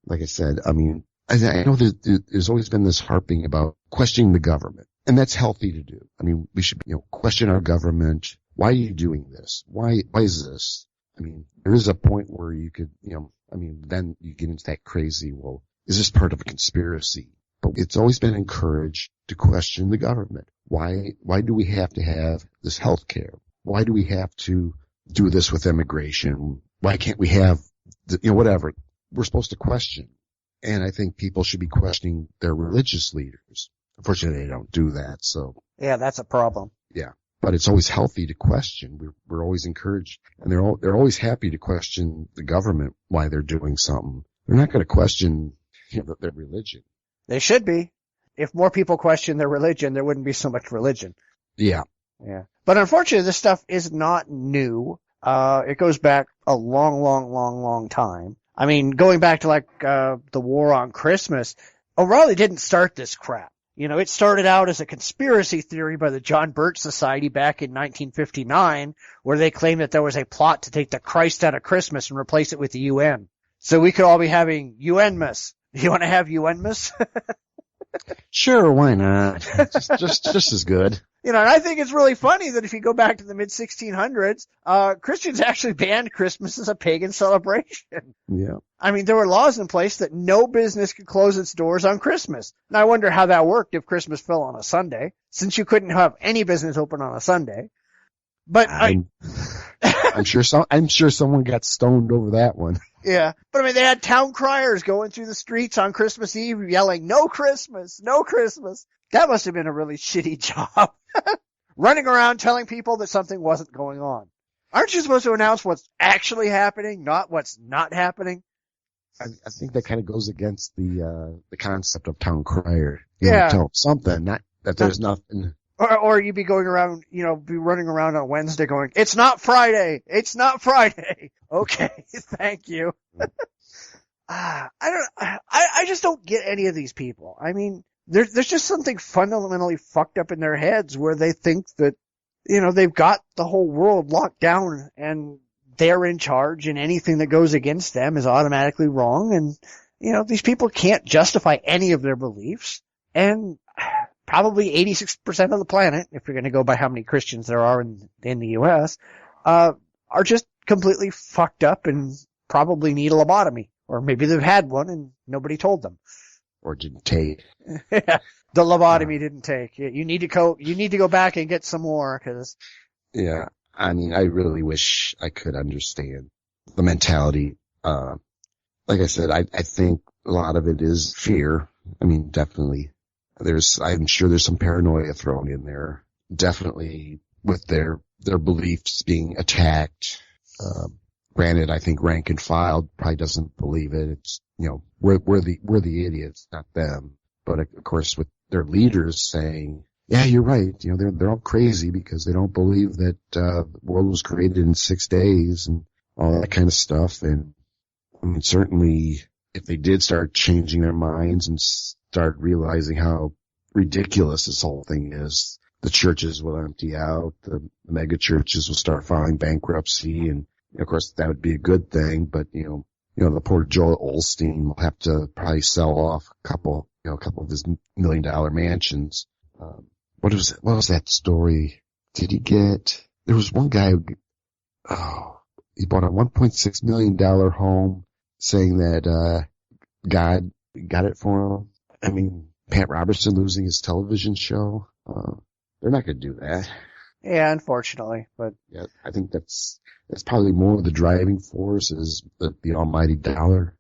like I said, I mean, I know there's always been this harping about questioning the government, and that's healthy to do. I mean, we should, question our government. Why are you doing this? Why is this? I mean, there is a point where you could, then you get into that crazy, well, is this part of a conspiracy? But it's always been encouraged to question the government. Why do we have to have this health care? Why do we have to do this with immigration? Why can't we have, whatever? We're supposed to question. And I think people should be questioning their religious leaders. Unfortunately, they don't do that, so. Yeah, that's a problem. Yeah. But it's always healthy to question. We're always encouraged, and they're always happy to question the government why they're doing something. They're not going to question, their religion. They should be. If more people question their religion, there wouldn't be so much religion. Yeah. Yeah. But unfortunately, this stuff is not new. It goes back a long time. I mean, going back to the war on Christmas, O'Reilly didn't start this crap. It started out as a conspiracy theory by the John Birch Society back in 1959, where they claimed that there was a plot to take the Christ out of Christmas and replace it with the UN. So we could all be having UN-mas. You want to have UN-mas? Sure, why not? just as good. And I think it's really funny that if you go back to the mid-1600s, Christians actually banned Christmas as a pagan celebration. Yeah. I mean, there were laws in place that no business could close its doors on Christmas. Now, I wonder how that worked if Christmas fell on a Sunday, since you couldn't have any business open on a Sunday. But I'm sure someone got stoned over that one. Yeah. But I mean, they had town criers going through the streets on Christmas Eve yelling, "No Christmas, no Christmas." That must have been a really shitty job. Running around telling people that something wasn't going on. Aren't you supposed to announce what's actually happening, not what's not happening? I think that kind of goes against the concept of town crier. Yeah. Tell them something, not that there's nothing. Or you'd be going around, be running around on Wednesday going, "It's not Friday! It's not Friday!" Okay, thank you. I just don't get any of these people. I mean, there's just something fundamentally fucked up in their heads where they think that, they've got the whole world locked down and they're in charge and anything that goes against them is automatically wrong. And, these people can't justify any of their beliefs. And probably 86% of the planet, if you're going to go by how many Christians there are in the U.S., are just completely fucked up and probably need a lobotomy. Or maybe they've had one and nobody told them. Or didn't take. Yeah, the lobotomy didn't take. You need to go back and get some more, cause. Yeah. I mean, I really wish I could understand the mentality. Like I said, I think a lot of it is fear. I mean, definitely. I'm sure there's some paranoia thrown in there. Definitely with their beliefs being attacked. Granted, I think rank and file probably doesn't believe it. It's, we're the idiots, not them. But of course, with their leaders saying, yeah, you're right. They're all crazy because they don't believe that, the world was created in 6 days and all that kind of stuff. And I mean, certainly if they did start changing their minds and start realizing how ridiculous this whole thing is, the churches will empty out, the mega churches will start filing bankruptcy, and of course that would be a good thing, but the poor Joel Osteen will have to probably sell off a couple of his $1 million mansions. What was that story? There was one guy he bought a $1.6 million home saying that, God got it for him. I mean, Pat Robertson losing his television show. They're not going to do that. Yeah, unfortunately, but. Yeah, I think that's probably more of the driving force is the almighty dollar.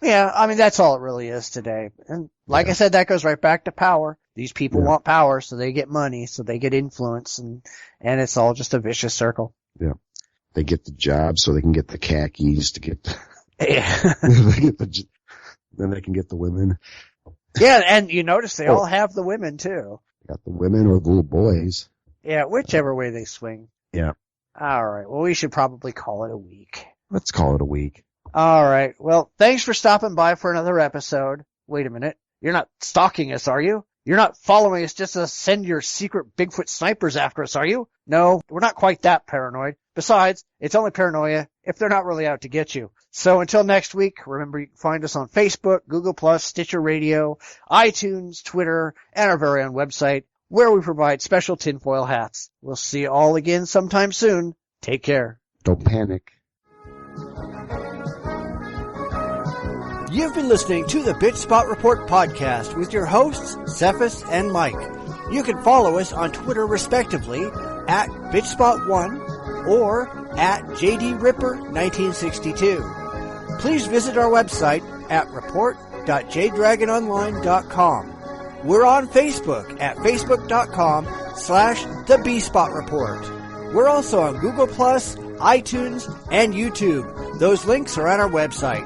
Yeah, I mean, that's all it really is today. And like I said, that goes right back to power. These people want power, so they get money, so they get influence, and it's all just a vicious circle. Yeah. They get the job so they can get the khakis to get the, yeah. then they can get the women. Yeah, and you notice they all have the women too. Got the women or the little boys. Yeah, whichever way they swing. Yeah. All right. Well, we should probably call it a week. Let's call it a week. All right. Well, thanks for stopping by for another episode. Wait a minute. You're not stalking us, are you? You're not following us just to send your secret Bigfoot snipers after us, are you? No, we're not quite that paranoid. Besides, it's only paranoia if they're not really out to get you. So until next week, remember you can find us on Facebook, Google+, Stitcher Radio, iTunes, Twitter, and our very own website, where we provide special tinfoil hats. We'll see you all again sometime soon. Take care. Don't panic. You've been listening to the Bitchspot Report podcast with your hosts, Cephas and Mike. You can follow us on Twitter respectively at Bitchspot1 or at JDRipper1962. Please visit our website at report.jdragononline.com. We're on Facebook at facebook.com/The B-Spot Report. We're also on Google+, iTunes, and YouTube. Those links are at our website.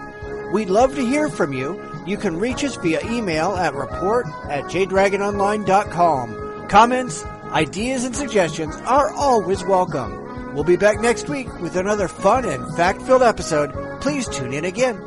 We'd love to hear from you. You can reach us via email at report@jdragononline.com. Comments, ideas, and suggestions are always welcome. We'll be back next week with another fun and fact-filled episode. Please tune in again.